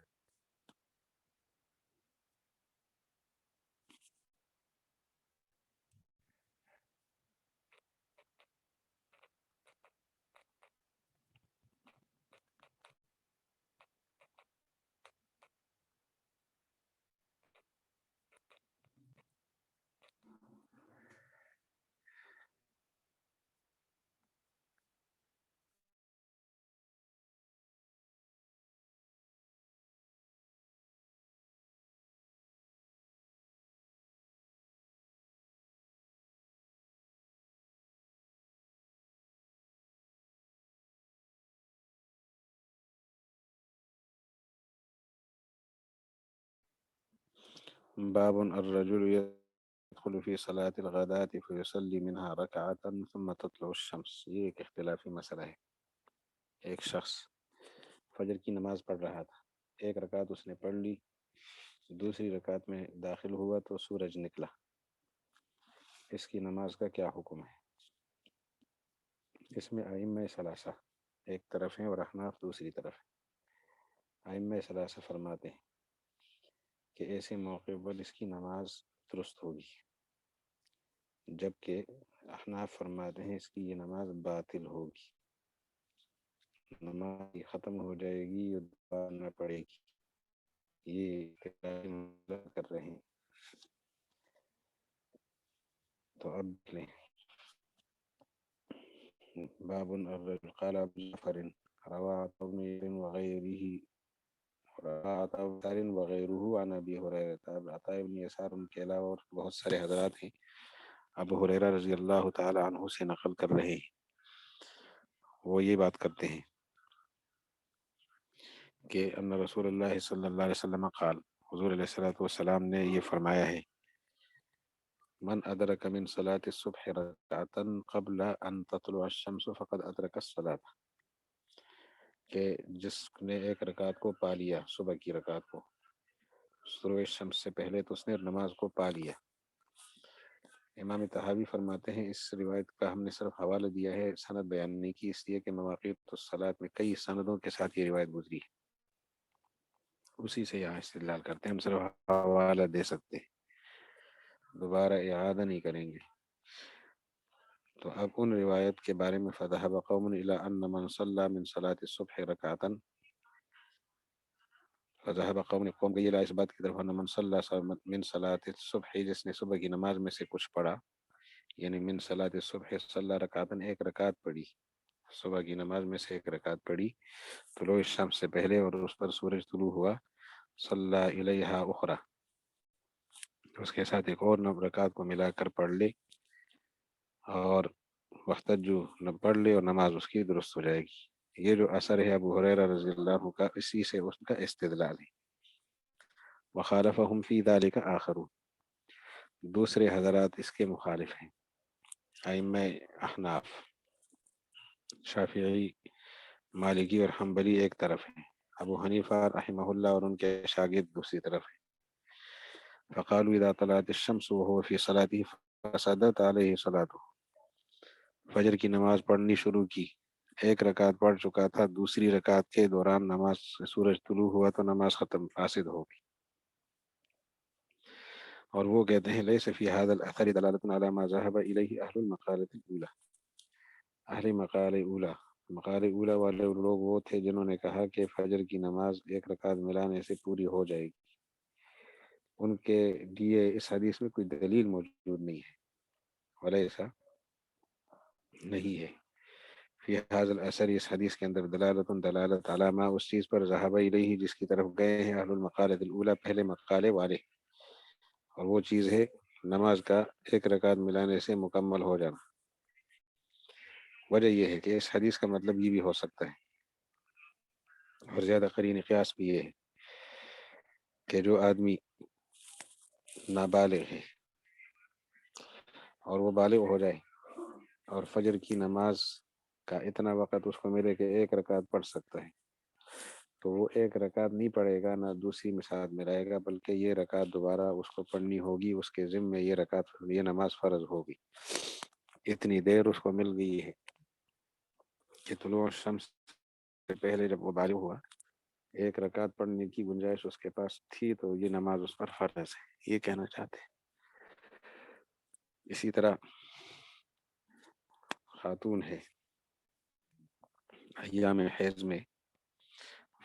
باب الرجل يدخل في صلاة الغداة فيصلي منها ركعة ثم تطلع الشمس، یہ ایک اختلافی مسئلہ ہے۔ ایک شخص فجر کی نماز پڑھ رہا تھا، ایک رکعت اس نے پڑھ لی، دوسری رکعت میں داخل ہوا تو سورج نکلا، اس کی نماز کا کیا حکم ہے؟ اس میں ائمہ ثلاثہ ایک طرف ہیں اور احناف دوسری طرف ہیں۔ ائمہ ثلاثہ فرماتے ہیں کہ ایسے موقع پر اس کی نماز درست ہوگی، جبکہ احناف فرماتے ہیں اس کی یہ نماز باطل ہوگی، نماز ختم ہو جائے گی اور دوبارہ نہ پڑے گی، یہ کر رہے ہیں۔ تو اب لیں باب الرجل قال ابو جعفر روى عطاء وغيره عن ابي هريرة، عطاء بن يسار ان کے علاوہ اور بہت سارے حضرات ہیں ابو ہریرہ رضی اللہ تعالی عنہ سے نقل کر رہے ہیں، وہ یہ بات کرتے ہیں کہ ان رسول اللہ صلی اللہ علیہ وسلم قال، حضور علیہ الصلوۃ والسلام نے یہ فرمایا ہے، من ادرک من صلاة الصبح رکعتا قبل ان تطلع الشمس فقد ادرک الصلاة، کہ جس نے ایک رکعت کو پا لیا، صبح کی رکعت کو طلوع شمس سے پہلے، تو اس نے نماز کو پا لیا۔ امام طحاوی فرماتے ہیں اس روایت کا ہم نے صرف حوالہ دیا ہے، سند بیان نہیں کی، اس لیے کہ مواقیت الصلاۃ میں کئی سندوں کے ساتھ یہ روایت گزری ہے، اسی سے یہاں استدلال کرتے ہیں، ہم صرف حوالہ دے سکتے ہیں، دوبارہ اعادہ نہیں کریں گے۔ تو اب ان روایت کے بارے میں فذهب قوم الى ان من صلى من صلاة الصبح رکعتا، فذهب قوم گئی اس بات کی طرف ان من صلى من صلاة الصبح، جس نے صبح کی نماز میں سے کچھ پڑھا، یعنی من صلاة الصبح صلی رکعتا، ایک رکعت پڑھی، صبح کی نماز میں سے ایک رکعت پڑھی طلوع الشمس سے پہلے اور اس پر سورج طلوع ہوا، صلی علیہا اخرى، اس کے ساتھ ایک اور رکعت کو ملا کر پڑھ لے اور وقت جو پڑھ لے اور نماز اس کی درست ہو جائے گی۔ یہ جو اثر ہے ابو ہریرہ رضی اللہ کا، اسی سے اس کا استدلال ہے۔ وخالفہم فی ذلک آخرون، دوسرے حضرات اس کے مخالف ہیں، ائمہ احناف، شافعی، مالکی اور حنبلی ایک طرف ہیں، ابو حنیفہ رحمہ اللہ اور ان کے شاگرد دوسری طرف ہیں۔ فقالوا اذا طلعت الشمس وهو في صلاته فسدت عليه صلاته، فجر کی نماز پڑھنی شروع کی، ایک رکعت پڑھ چکا تھا، دوسری رکعت کے دوران نماز سورج طلوع ہوا تو نماز ختم، فاسد ہوگی۔ اور وہ کہتے ہیں لیس فی هذا الاثر دلالۃ علی ما ذهب الیہ اہل المقالۃ الاولى، اہل مقال اولا، مقال اولا والے لوگ وہ تھے جنہوں نے کہا کہ فجر کی نماز ایک رکعت ملانے سے پوری ہو جائے گی۔ ان کے لیے اس حدیث میں کوئی دلیل موجود نہیں ہے، ولا ایسا نہیں ہے۔ فی هذا الاثر، اس حدیث کے اندر دلالت علی ما، اس چیز پر ذهب الیہ جس کی طرف گئے ہیں اہل المقالۃ الاولى، پہلے مقالے والے، اور وہ چیز ہے نماز کا ایک رکعت ملانے سے مکمل ہو جانا۔ وجہ یہ ہے کہ اس حدیث کا مطلب یہ بھی ہو سکتا ہے، اور زیادہ قرین قیاس بھی یہ ہے کہ جو آدمی نابالغ ہے اور وہ بالغ ہو جائے اور فجر کی نماز کا اتنا وقت اس کو ملے کہ ایک رکعت پڑھ سکتا ہے، تو وہ ایک رکعت نہیں پڑھے گا، نہ دوسری مثال میں رہے گا، بلکہ یہ رکعت دوبارہ اس کو پڑھنی ہوگی، اس کے ذمے یہ نماز فرض ہوگی۔ اتنی دیر اس کو مل گئی ہے کہ طلوع الشمس سے پہلے جب وہ بالغ ہوا، ایک رکعت پڑھنے کی گنجائش اس کے پاس تھی، تو یہ نماز اس پر فرض ہے، یہ کہنا چاہتے ہیں۔ اسی طرح خاتون ہے، ایام حیض میں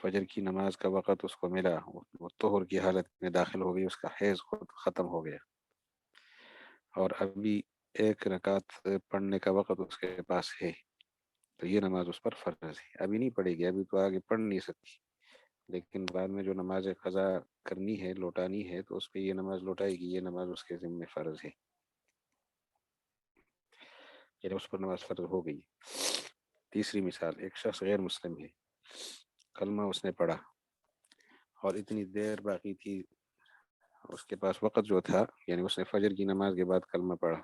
فجر کی نماز کا وقت اس کو ملا، وہ طہر کی حالت میں داخل ہو گئی، اس کا حیض خود ختم ہو گیا، اور ابھی ایک رکعت پڑھنے کا وقت اس کے پاس ہے، تو یہ نماز اس پر فرض ہے۔ ابھی نہیں پڑھے گی، ابھی تو آگے پڑھ نہیں سکتی، لیکن بعد میں جو نماز قضا کرنی ہے، لوٹانی ہے، تو اس پہ یہ نماز لوٹائے گی، یہ نماز اس کے ذمہ فرض ہے، یعنی اس پر نماز فرض ہو گئی۔ تیسری مثال، ایک شخص غیر مسلم ہے، کلمہ اس نے پڑھا اور اتنی دیر باقی تھی، اس کے پاس وقت جو تھا، یعنی اس نے فجر کی نماز کے بعد کلمہ پڑھا،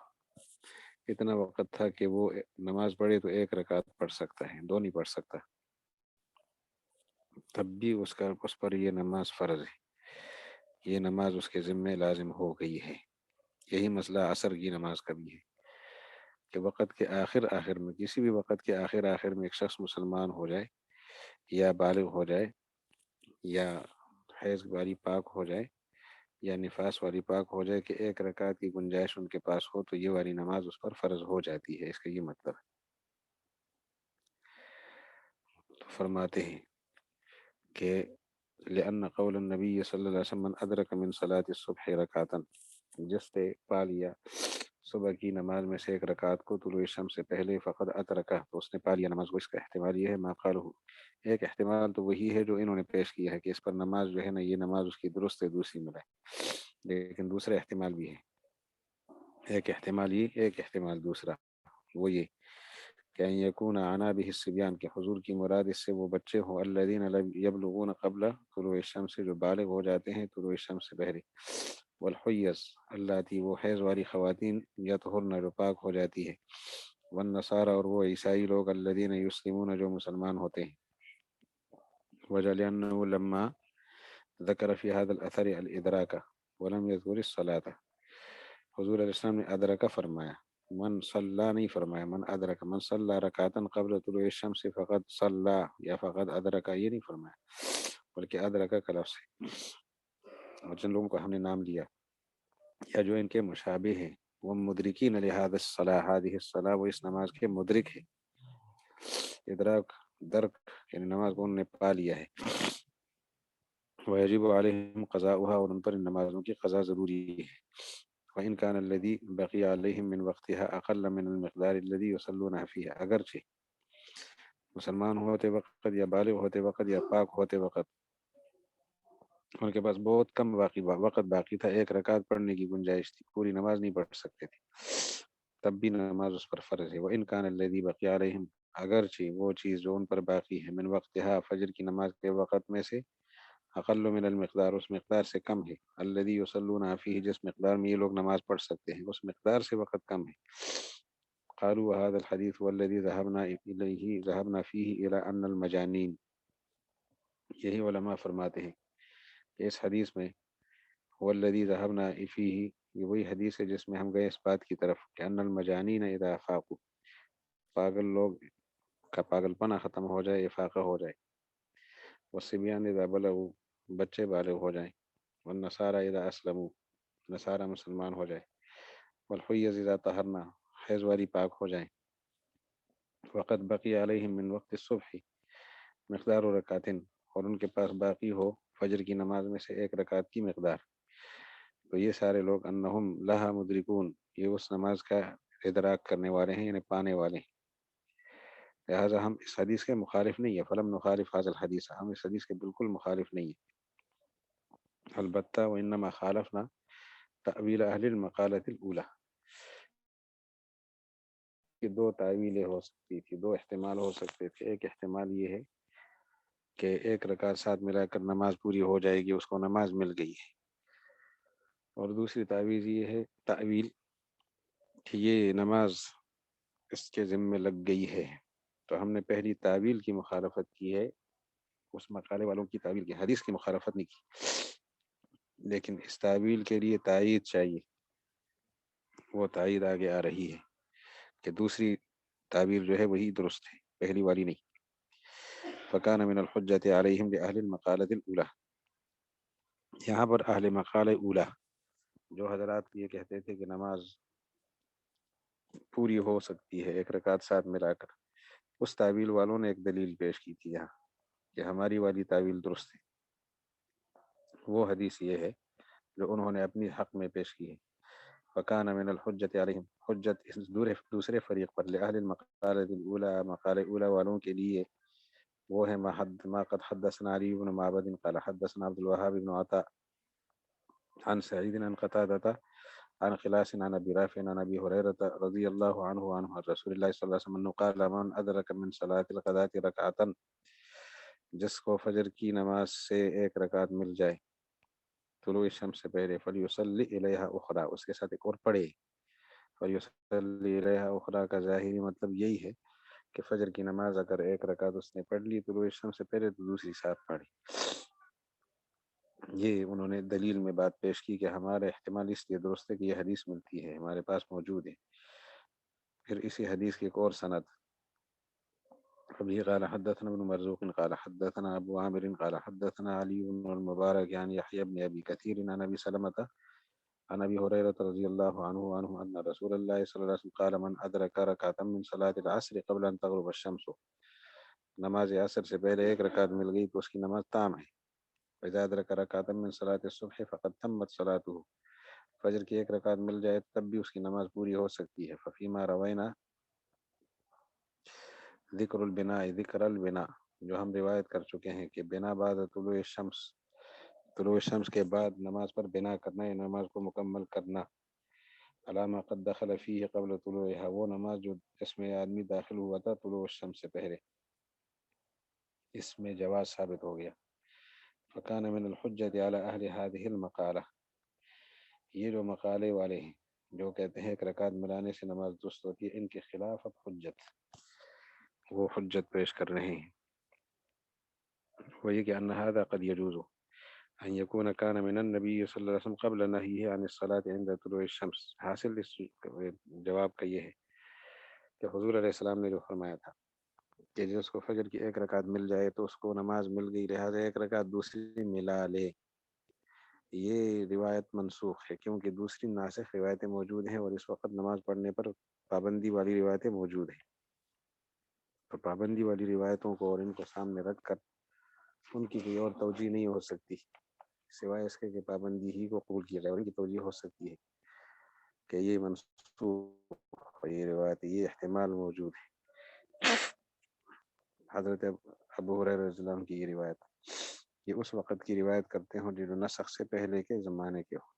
اتنا وقت تھا کہ وہ نماز پڑھے تو ایک رکعت پڑھ سکتا ہے، دو نہیں پڑھ سکتا، تب بھی اس پر یہ نماز فرض ہے، یہ نماز اس کے ذمہ لازم ہو گئی ہے۔ یہی مسئلہ عصر کی نماز کا بھی ہے کہ وقت کے آخر میں، کسی بھی وقت کے آخر میں ایک شخص مسلمان ہو جائے یا بالغ ہو جائے یا حیض والی پاک ہو جائے یا نفاس والی پاک ہو جائے، کہ ایک رکعت کی گنجائش ان کے پاس ہو، تو یہ والی نماز اس پر فرض ہو جاتی ہے، اس کا یہ مطلب ہے۔ تو فرماتے ہیں کہ لأن قول النبی صلی اللہ علیہ وسلم من ادرک من صلاة الصبح رکعتا، جس نے پا لیا صبح کی نماز میں سے ایک رکعت کو طلوع الشمس سے پہلے، فقد ادرکہ، تو اس نے پا لیا نماز کو۔ اس کا احتمال یہ ہے، ما قالہ، ایک احتمال تو وہی ہے جو انہوں نے پیش کیا ہے کہ اس پر نماز جو ہے نا، یہ نماز اس کی درست ہے، دوسری ملائے، لیکن دوسرا احتمال بھی ہے، ایک احتمال یہ، ایک احتمال دوسرا، وہ یہ کہ ان یکون عنا بہ الصبیان، کہ حضور کی مراد اس سے وہ بچے ہوں، الذین یبلغون قبل طلوع الشمس، جو بالغ ہو جاتے ہیں طلوع الشمس سے پہلے، والحیض اللاتی، وہ حیض والی خواتین، یطہرن، جو پاک ہو جاتی ہے، والنصارى، اور وہ عیسائی لوگ، الذین یسلمون، جو مسلمان ہوتے ہیں۔ وجہ لأنه لما ذکر فی هذا الاثر الادراک ولم یذکر الصلاۃ، حضور علیہ السلام نے ادرکہ فرمایا، من صلی نہیں فرمایا، من ادرک، من صلی رکعتا قبل طلوع الشمس فقد صلی، یا فقد ادرک، یہ نہیں فرمایا، بلکہ ادرکہ کا لفظ ہے۔ اور جن لوگوں کو ہم نے نام لیا یا جو ان کے مشابہ ہیں، وہ مدرکین لہذا الصلاۃ، هذه الصلاۃ، وہ اس نماز کے مدرک ہے، ادراک، درک، یعنی نماز کو انہوں نے پا لیا ہے، ویجب علیہم قضاؤها، اور ان پر ان نمازوں کی قضا ضروری ہے، وإن كان الذي بقي عليهم من وقتها أقل من المقدار الذي يصلونها فيه، اگرچہ مسلمان ہوتے وقت یا بالغ ہوتے وقت یا پاک ہوتے وقت ان کے پاس بہت کم وقت باقی تھا، ایک رکعت پڑھنے کی گنجائش تھی، پوری نماز نہیں پڑھ سکتے تھے، تب بھی نماز اس پر فرض ہے۔ وَإِنْ كَانَ الَّذِي بَقِيَ عَلَيْهِمْ، اگرچہ وہ چیز جو ان پر باقی ہے، من وقتها، فجر کی نماز کے وقت میں سے، اقل من المقدار، اس مقدار سے کم ہے، الذي يصلون فيه، جس مقدار میں یہ لوگ نماز پڑھ سکتے ہیں، اس مقدار سے وقت کم ہے۔ قالوا وهذا الحديث والذي ذهبنا فيه الى ان المجانين، یہی علماء فرماتے ہیں کہ اس حدیث میں والذی ذهبنا فيه، یہ وہی حدیث ہے جس میں ہم گئے اس بات کی طرف کہ ان المجانین اذا افاقوا، پاگل لوگ کا پاگل پنا ختم ہو جائے، افاقہ ہو جائے، والصبیان اذا بلغوا، بچے بالغ ہو جائیں، والنصارى اذا اسلموا، نصارى مسلمان ہو جائے، والحیض اذا طہرنا، حیض والی پاک ہو جائیں، وقت بقی علیہم من وقت الصبح مقدار رکعتین، اور ان کے پاس باقی ہو فجر کی نماز میں سے ایک رکعت کی مقدار، تو یہ سارے لوگ انہم لہا مدرکون، یہ اس نماز کا ادراک کرنے والے ہیں، یعنی پانے والے ہیں۔ لہٰذا ہم اس حدیث کے مخالف نہیں ہے، فلم نخالف هذا الحدیث، ہم اس حدیث کے بالکل مخالف نہیں ہے، البتہ وانما خالفنا تأویل اہل المقالۃ الاولی، کہ دو تعویلیں ہو سکتی تھی، دو احتمال ہو سکتے تھے۔ ایک احتمال یہ ہے کہ ایک رکعت ساتھ ملا کر نماز پوری ہو جائے گی، اس کو نماز مل گئی ہے، اور دوسری تعویل یہ ہے کہ یہ نماز اس کے ذمے لگ گئی ہے۔ تو ہم نے پہلی تعویل کی مخالفت کی ہے، اس مقالے والوں کی تعویل کی، حدیث کی مخالفت نہیں کی، لیکن اس تعویل کے لیے تائید چاہیے، وہ تائید آگے آ رہی ہے کہ دوسری تعبیر جو ہے وہی درست ہے، پہلی والی نہیں۔ فکان من الحجۃ علیہم لأہل المقالۃ الاولی، یہاں پر اہل مقالہ اولی جو حضرات یہ کہتے تھے کہ نماز پوری ہو سکتی ہے ایک رکعت ساتھ ملا کر، اس تعویل والوں نے ایک دلیل پیش کی تھی یہاں کہ ہماری والی تعویل درست ہے، وہ حدیث یہ ہے جو انہوں نے اپنی حق میں پیش کی ہے۔ فکان من الحجۃ علیہم، حجت اس دوسرے فریق پر، لأہل المقالۃ الاولی، مقالہ اولی والوں کے لیے وہ ہے ما قد حدثنا علی بن معبد قال حدثنا عبد الوهاب بن عطاء عن سعید عن قتادہ عن خلاس عن ابی رافع عن ابی ہریرہ رضی اللہ عنہ عن رسول اللہ صلی اللہ علیہ وسلم قال من ادرک من صلاة الغداۃ رکعۃ، جس کو فجر کی نماز سے ایک رکعت مل جائے طلوع شمس سے پہلے، فلیصلی الیہا اخری، اس کے ساتھ ایک اور پڑھے۔ فلیصلی الیہا اخری کا ظاہری مطلب یہی ہے کہ فجر کی نماز اگر ایک رکعت اس نے پڑھ لی طلوع شمس سے پہلے تو دوسری ساتھ پڑھی۔ یہ انہوں نے دلیل میں بات پیش کی کہ ہمارا احتمال اس لیے درست ہے کہ یہ حدیث ملتی ہے، ہمارے پاس موجود ہے۔ پھر اسی حدیث کی ایک اور سند، ابھی قال حدثنا ابن مرزوق قال حدثنا ابو عامر قال حدثنا علی بن المبارک عن یحیی بن ابی کثیر عن ابی سلمۃ عن ابی ہریرہ رضی اللہ عنہ ان رسول اللہ صلی اللہ علیہ وسلم قال من ادرک رکعۃ من صلاة العصر قبل ان تغرب الشمس، نماز عصر سے پہلے ایک رکعت مل گئی تو اس کی نماز تام ہے۔ فإذا أدرك ركعة من صلاة الصبح فقد تمت صلاته، فجر کی ایک رکعت مل جائے تب بھی اس کی نماز پوری ہو سکتی ہے۔ ففيما روينا ذکر البناء، جو ہم روایت کر چکے ہیں کہ بنا بعد طلوع الشمس کے بعد نماز پر بنا کرنا یا نماز کو مکمل کرنا، علامہ قد دخل فيه قبل طلوعها، وہ نماز جو اس میں آدمی داخل ہوا تھا طلوع الشمس سے پہلے، اس میں جواز ثابت ہو گیا۔ فکان من الحجۃ علی اہل هذه المقالہ، یہ جو مقالے والے ہیں جو کہتے ہیں ایک رکعت ملانے سے نماز درست ہوتی ہے، ان کے خلاف اب حجت، وہ حجت پیش کر رہے ہیں، وہ یہ کہ ان هذا قد يجوز ان يكون كان من النبي صلی اللہ علیہ وسلم قبل نهيه عن الصلاة عند طلوع الشمس، حاصل اس جواب کا یہ ہے کہ حضور علیہ السلام نے جو فرمایا تھا کہ جس کو فجر کی ایک رکعت مل جائے تو اس کو نماز مل گئی، لہٰذا ایک رکعت دوسری ملا لے، یہ روایت منسوخ ہے کیونکہ دوسری ناسخ روایتیں موجود ہیں، اور اس وقت نماز پڑھنے پر پابندی والی روایتیں موجود ہیں، تو پابندی والی روایتوں کو اور ان کو سامنے رکھ کر ان کی کوئی اور توجیہ نہیں ہو سکتی سوائے اس کے کہ پابندی ہی کو قبول کیا جائے، اور ان کی توجیہ ہو سکتی ہے کہ یہ منسوخ ہے، یہ روایت، یہ احتمال موجود ہے۔ حضرت ابو ہریرہ رضی اللہ عنہ کی یہ روایت، یہ اس وقت کی روایت کرتے ہوں جو نسخ سے پہلے کے زمانے کے ہو،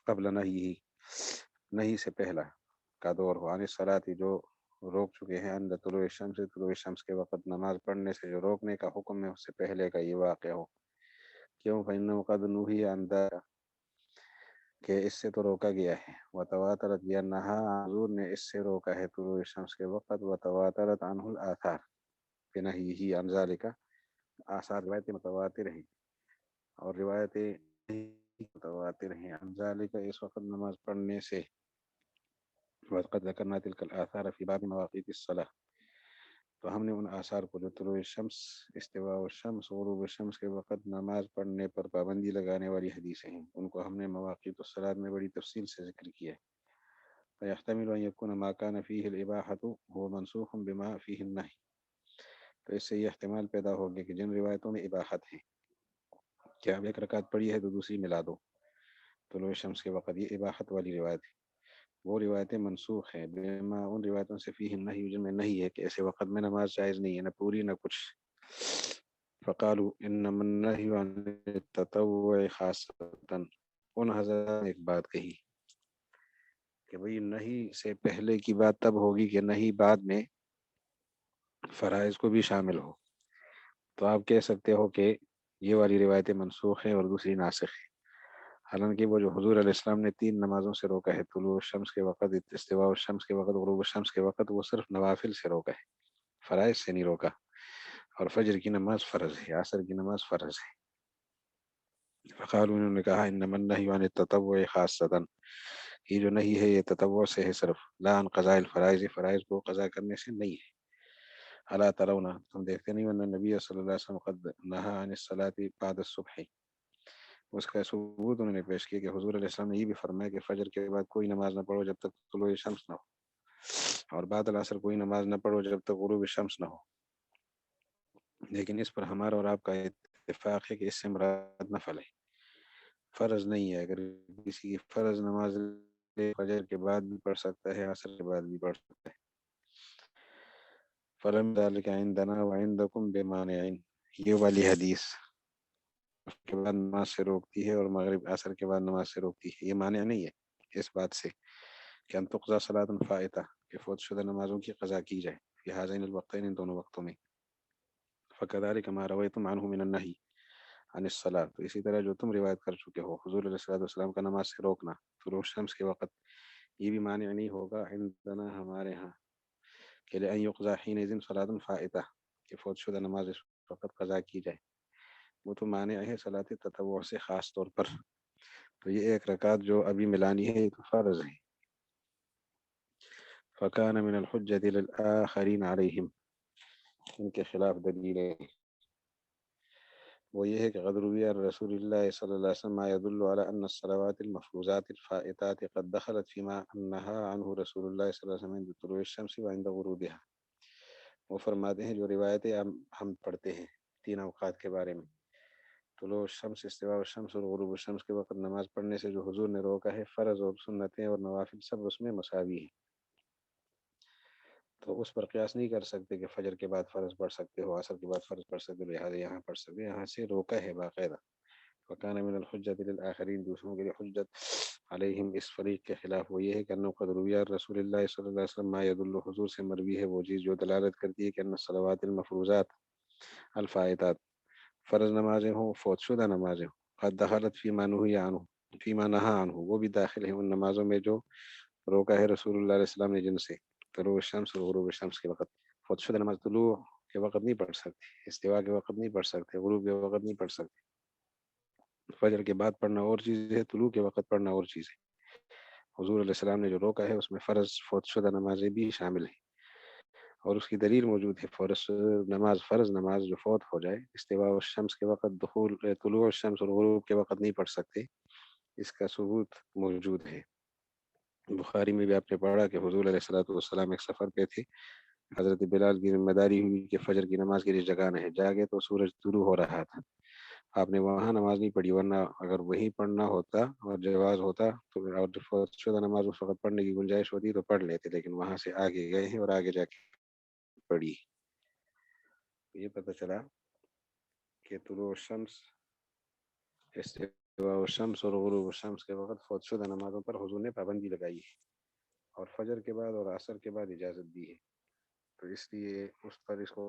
قبل نہیں سے پہلا کا دور ہو، عن الصلاۃ جو روک چکے ہیں، عند طلوع الشمس طلوع شمس کے وقت نماز پڑھنے سے جو روکنے کا حکم ہے اس سے پہلے کا یہ واقع ہو، کیوں؟ فإنه قد نهي عن ذلك کہ اس سے تو روکا گیا ہے، وتواترت یا نہا حضور نے اس سے روکا ہے طلوع الشمس کے وقت، وتواترت عنہ الآثار بنہیہ عن ذلك، آثار روایتیں متواتر ہیں اور روایتیں متواتر ہیں عن ذلك اس وقت نماز پڑھنے سے، وقد ذکرنا تلك الآثار فی باب مواقیت الصلاۃ، تو ہم نے ان آثار کو جو طلوع الشمس، استواء الشمس، غروب الشمس کے وقت نماز پڑھنے پر پابندی لگانے والی حدیثیں ہیں، ان کو ہم نے مواقیت الصلاۃ میں بڑی تفصیل سے ذکر کیا ہے۔ فيحتمل أن يكون ما كان فيه الإباحة هو منسوخ بما فيه النهي، تو اس سے یہ احتمال پیدا ہو گیا کہ جن روایتوں میں اباحت ہے کہ اب ایک رکعت پڑھی ہے تو دوسری ملا دو طلوع شمس کے وقت، یہ اباحت والی روایت ہے، وہ روایتیں منسوخ ہیں بما ان روایتوں سے فیہ النہی جن میں نہیں ہے کہ ایسے وقت میں نماز جائز نہیں ہے، نہ پوری نہ کچھ۔ فقالوا انما النہی عن التطوع خاصۃ، ان حضرات نے ایک بات کہی کہ بھئی نہیں سے پہلے کی بات تب ہوگی کہ نہیں بعد میں فرائض کو بھی شامل ہو، تو آپ کہہ سکتے ہو کہ یہ والی روایتیں منسوخ ہیں اور دوسری ناسخ ہیں، حالانکہ وہ جو حضور علیہ السلام نے 3 نمازوں سے روکا ہے، طلوع الشمس کے وقت، استواء الشمس کے وقت، غروب الشمس کے وقت، وہ صرف نوافل سے روکا ہے، فرائض سے نہیں روکا، اور فجر کی نماز فرض ہے، عصر کی نماز فرض ہے۔ فقالوا انہوں نے کہا انما النہی عن التطوع خاصۃ، یہ جو نہیں ہے یہ تطوع سے ہے صرف، لا عن قضاء الفرائض، فرائض کو قضا کرنے سے نہیں ہے۔ الا ترون، تم دیکھتے نہیں، ان نبی صلی اللہ علیہ وسلم قد نہا عن الصلاۃ بعد الصبح، اس کا ثبوت انہوں نے پیش کیا کہ حضور علیہ السلام نے یہ بھی فرمایا کہ فجر کے بعد کوئی نماز نہ پڑھو جب تک طلوع شمس نہ ہو، اور بعد العصر کوئی نماز نہ پڑھو جب تک غروب شمس نہ ہو، لیکن اس پر ہمارا اور آپ کا اتفاق ہے کہ اس سے مراد نفل ہے، فرض نہیں ہے۔ اگر کسی کی فرض نماز فجر کے بعد بھی پڑھ سکتا ہے، عصر کے بعد بھی پڑھ سکتا ہے۔ فلم ذلك عندنا وعندكم بمانع، یہ والی حدیث کے بعد نماز سے روکتی ہے اور مغرب عصر کے بعد نماز سے روکتی ہے، یہ مانع نہیں ہے اس بات سے کہ ان تقضى صلاۃ فائتہ، کہ فوت شدہ نمازوں کی قضا کی جائے، فی ہذین الوقتین، ان دونوں وقتوں میں۔ فکذلک ما رویتم عنہ من النہی عن الصلاۃ، تو اسی طرح جو تم روایت کر چکے ہو حضور علیہ الصلوۃ والسلام کا نماز سے روکنا طلوع شمس کے وقت، یہ بھی مانع نہیں ہوگا عندنا، ہمارے ہاں، کہ لأن یقضى حینئذ صلاۃ فائتہ، کہ فوت شدہ نماز اس وقت قضا کی جائے، وہ تو مانع ہے صلاۃ تطوع سے خاص طور پر، تو یہ ایک رکعت جو ابھی ملانی ہے یہ تو فرض ہے۔ فکان من الحجۃ للآخرین علیہم، ان کے خلاف دلیل ہے، وہ یہ ہے کہ قد روی عن رسول اللہ صلی اللہ علیہ وسلم ما يدل على ان الصلوات المفروضات الفائتات قد دخلت فيما نهى عنه رسول اللہ صلی اللہ علیہ وسلم عند طلوع الشمس وعند غروبها، وہ فرماتے ہیں جو روایتیں ہم پڑھتے ہیں 3 اوقات کے بارے میں، طلوع الشمس، استواء الشمس اور غروب الشمس کے وقت نماز پڑھنے سے جو حضور نے روکا ہے، فرض اور سنتیں اور نوافل سب اس میں مساوی ہیں، تو اس پر قیاس نہیں کر سکتے کہ فجر کے بعد فرض پڑھ سکتے ہو، عصر کے بعد فرض پڑھ سکتے ہو لہٰذا یہاں پڑھ سکتے، یہاں سے روکا ہے باقاعدہ۔ وکان من الحجۃ للآخرین، دوسروں کے لیے حجت علیہم، اس فریق کے خلاف وہ یہ ہے کہ انہ قد روی عن رسول اللہ صلی اللہ علیہ وسلم ما يدل، حضور سے مروی ہے وہ چیز جو دلالت کرتی ہے کہ ان الصلوات المفروضات الفائتات، فرض نمازیں ہوں، فوت شدہ نمازیں ہوں، قد دخلت فیما نہی عنہ، فیما نہا عنہ، وہ بھی داخل ہیں ان نمازوں میں جو روکا ہے رسول اللہ علیہ السلام نے جن سے، طلوع الشمس اور غروب الشمس کے وقت، فوت شدہ نماز طلوع کے وقت نہیں پڑھ سکتے، استواء کے وقت نہیں پڑھ سکتے، غروب کے وقت نہیں پڑھ سکتے، فجر کے بعد پڑھنا اور چیز ہے، طلوع کے وقت پڑھنا اور چیز ہے۔ حضور علیہ السلام نے جو روکا ہے اس میں فرض فوت شدہ نمازیں بھی شامل ہیں، اور اس کی دلیل موجود ہے، فرض نماز جو فوت ہو جائے استواء الشمس کے وقت، طلوع الشمس اور غروب کے وقت نہیں پڑھ سکتے، اس کا ثبوت موجود ہے۔ بخاری میں بھی آپ نے پڑھا کہ حضور علیہ الصلوۃ والسلام ایک سفر پہ تھے، حضرت بلال کی ذمہ داری ہوئی کہ فجر کی نماز کے لیے جگانا ہے، جاگے تو سورج طلوع ہو رہا تھا، آپ نے وہاں نماز نہیں پڑھی، ورنہ اگر وہیں پڑھنا ہوتا اور جواز ہوتا تو اور فوت شدہ نماز اس وقت پڑھنے کی گنجائش ہوتی تو پڑھ لیتے، لیکن وہاں سے آگے گئے ہیں اور آگے جا کے پڑھی۔ یہ پتہ چلا کہ طلوع الشمس استواء الشمس اور غروب الشمس کے وقت فوت شدہ نمازوں پر حضور نے پابندی لگائی ہے اور فجر کے بعد اور عصر کے بعد اجازت دی ہے، تو اس لیے اس پر اس کو